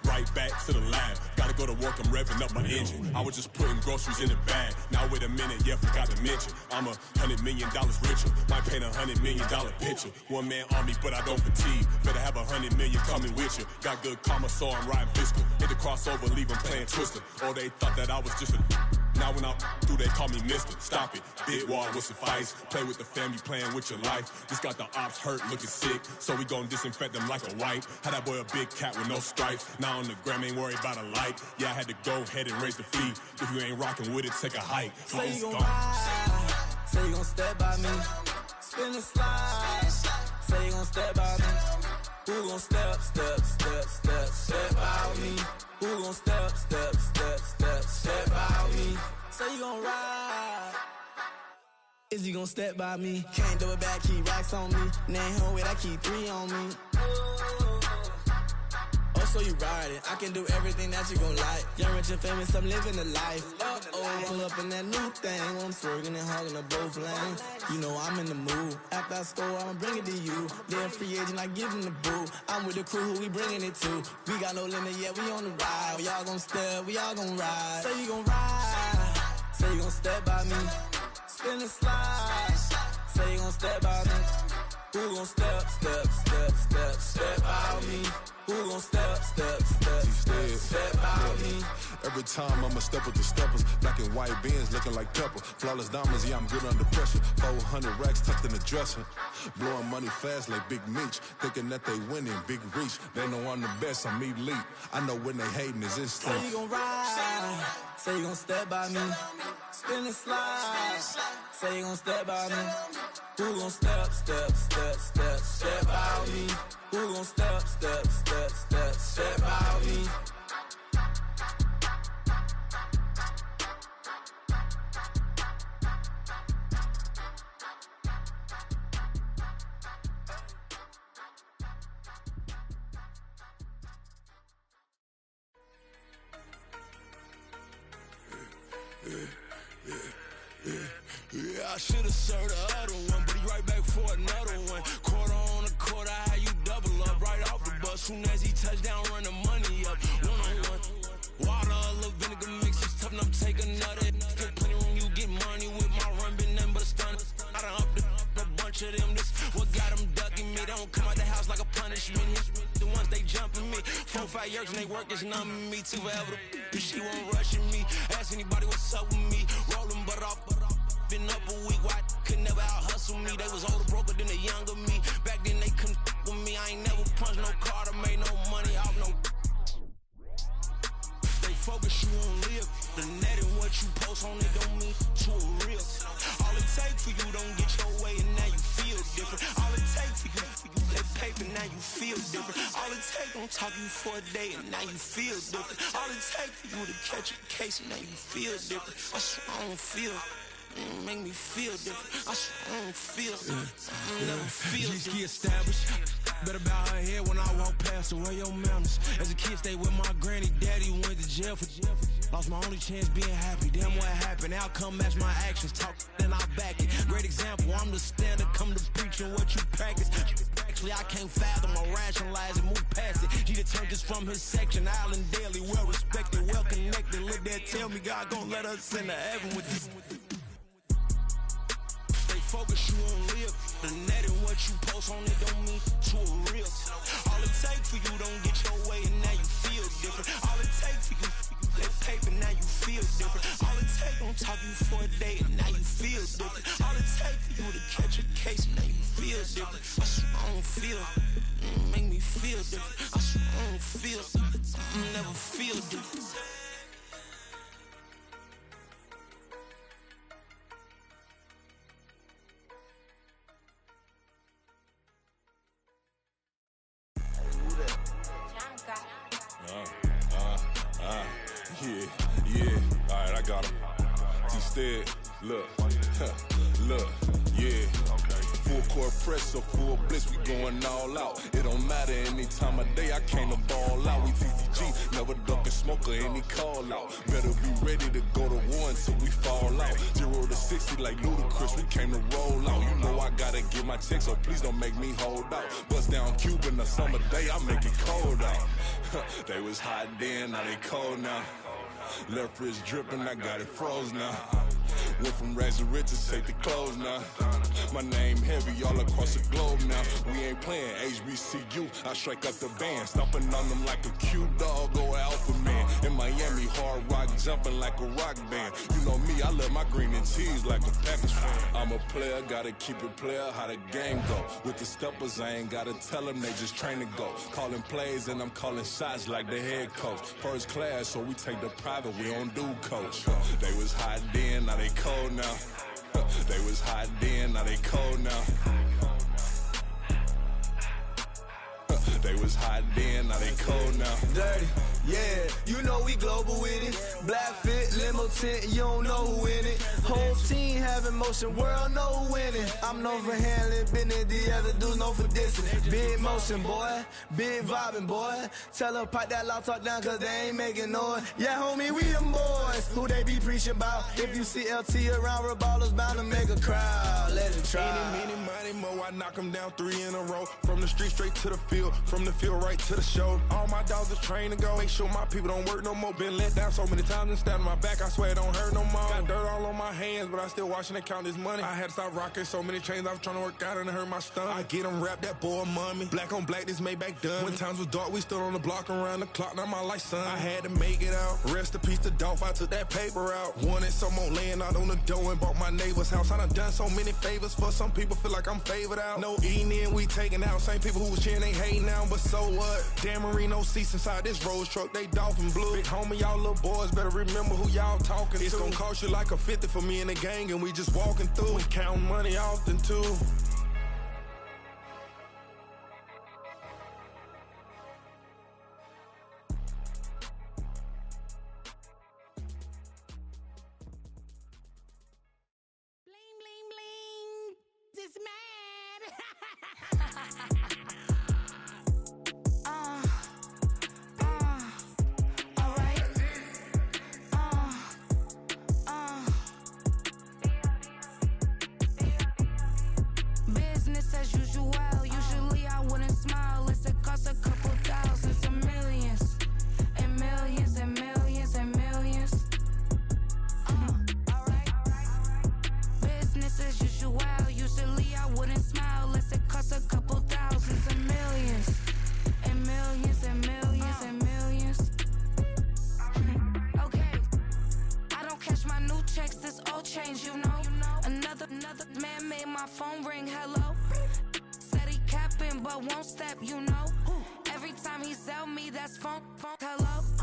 Right back to the lab. Gotta go to work, I'm revving up my engine. I was just putting groceries in the bag. Now wait a minute, yeah, forgot to mention. I'm $100 million richer. Might paint $100 million picture. One man army, but I don't fatigue. Better have 100 million coming with you. Got good karma, so I'm riding fiscal. Hit the crossover, leave them playing Twister. Or they thought that I was just a... Now when I do, they call me Mister. Stop it, big wall will suffice. Play with the family, playing with your life. This got the ops hurt, looking sick. So we gon' disinfect them like a wipe. Had that boy a big cat with no stripes. Now on the gram, ain't worried about a light. Yeah, I had to go ahead and raise the fee. If you ain't rocking with it, take a hike. Say you gon' ride, say you gon' step by me. Spin and slide, say you gon' step by me. Who gon' step by me? Who gon' step by me? Say you gon' ride. Is he gon' step by me? Can't do it back, keep racks on me. Name home with I keep 3 on me. Oh, so you riding. I can do everything that you gon' like. Young, rich, and famous, I'm living the life. Uh-oh, pull up in that new thing. I'm swerving and hogging up both lanes. You know I'm in the mood. After I score, I'ma bring it to you. They're a free agent, I give them the boo. I'm with the crew, who we bringing it to. We got no limit, yeah, we on the ride. We all gon' step, we all gon' ride. Say you gon' ride, say you gon' step by me. Spin and slide, say you gon' step by me. Who gon' step out me? Who gon' step out me? Every time I'ma step with the steppers, black and white beans looking like pepper. Flawless diamonds, yeah, I'm good under pressure. 400 racks tucked in the dresser. Blowing money fast like Big Meech. Thinking that they winning, big reach. They know I'm the best, I'm elite. I know when they hating is instant. Say you gon' ride, say you gon' step by me. Spin and slide, say you gon' step by me. Who gon' step out me? Who gon' step out me? Yeah, I should've served the other one, but he right back for another one. Quarter on a quarter, how you double up right off the bus. Soon as he touch down, run the money up. One-on-one. Water, a little vinegar mix, it's tough enough to take another. Still plenty room, you get money with my run, been nothing but a stun. I done up a bunch of them, this what got them ducking me. They don't come out the house like a punishment. The ones they jumping me. 4-5 years and they work is numbing me. Too forever, she won't rushing me. Ask anybody what's up with me. Rolling butt off. Been up a week, why could never out hustle me? They was older, broker than the younger me. Back then they couldn't with me. I ain't never punched no card or made no money off no. They focus, you on live. The net and what you post on it don't mean to a real. All it take for you don't get your way and now you feel different. All it take for you that paper, now you feel different. All it take don't talk you for a day and now you feel different. All it take for you to catch a case and now you feel different. I swear I don't feel. Make me feel different. I swear I don't feel never feel different. Established. Better bow her head when I walk past her. Where your manners? As a kid, stayed with my granny. Daddy went to jail for lost my only chance being happy. Damn what happened. Outcome match my actions. Talk then I back it. Great example. I'm the standard. Come to preaching what you practice. Actually, I can't fathom or rationalize and move past it. He determined just from his section. Island daily, well respected, well connected. Look there, tell me God gon' let us into heaven with this. Focus, you on live. The net and what you post on it don't mean to a real. All it take for you don't get your way and now you feel different. All it take for you that paper, now you feel different. All it take don't talk you for a day and now you feel different. All it take for you to catch a case and now you feel different. I swear I don't feel. Make me feel different. I swear I don't feel. Never feel different. Yeah, alright, I got him. T-Stead, look, yeah. Full court press, so full blitz, we going all out. It don't matter any time of day, I came to ball out. We TCG, never ducking smoke or any call out. Better be ready to go to war until we fall out. 0 to 60 like Ludacris, we came to roll out. You know I gotta get my check, so please don't make me hold out. Bust down Cuban a summer day, I make it cold out. They was hot then, now they cold now. Left wrist dripping, I got it froze now. Went from rags to riches, take the clothes now. My name heavy all across the globe now. We ain't playing HBCU, I strike up the band. Stomping on them like a cute dog or alpha man. In Miami, hard rock jumping like a rock band. You know me, I love my green and cheese like a Packers fan. I'm a player, gotta keep it player, how the game go. With the steppers, I ain't gotta tell them, they just train to go. Calling plays and I'm calling shots like the head coach. First class, so we take the private, we don't do coach. They was hot then, now they cold now. They was hot then, now they cold now. They was hot then, now they cold now. Dirty, yeah, you know we global with it. Black fit, limo tint, you don't know who in it. Whole team having motion, world know who winning. I'm known for handling business, the other dudes known for dissing. Big motion, boy, big vibing, boy. Tell her pipe that loud talk down, cause they ain't making noise. Yeah, homie, we them boys, who they be preaching about. If you see LT around, Reballer's bound to make a crowd. Let it try. Any, money, mo, I knock them down 3 in a row. From the street straight to the field, from the field right to the show. All my dogs are trained to go. Make sure my people don't work no more. Been let down so many times and stabbed my back, I swear it don't hurt no more. Got dirt all on my hands, but I still watching and count this money. I had to stop rocking so many chains, I was trying to work out and it hurt my stomach. I get them wrapped, that boy mommy. Black on black, this Maybach done. When times was dark, we stood on the block around the clock, now my life son. I had to make it out. Rest in peace to Dolph, I took that paper out. Wanted some more laying out on the dough and bought my neighbor's house. I done so many favors for some people, feel like I'm favored out. No eating in, we taking out. Same people who was cheering, they hating now, but so what? Dan Marino seats inside this Rolls truck, they Dolphin blue. Big homie, y'all little boys better remember who y'all talking to. It's gonna cost you like a 50 for me and the gang, and we just walking through and counting money often too. Bling, bling, bling. This mad. Business as usual. Usually I wouldn't smile. It's it cost a couple thousands and millions. And millions and millions and millions. Business as usual. Usually I wouldn't smile. Unless it cost a couple thousands and millions. And millions and millions and millions. Okay. I don't cash my new checks, this old change, you know. Another man made my phone ring, hello. Said he capping but won't step, you know. Every time he sell me, that's phone, hello.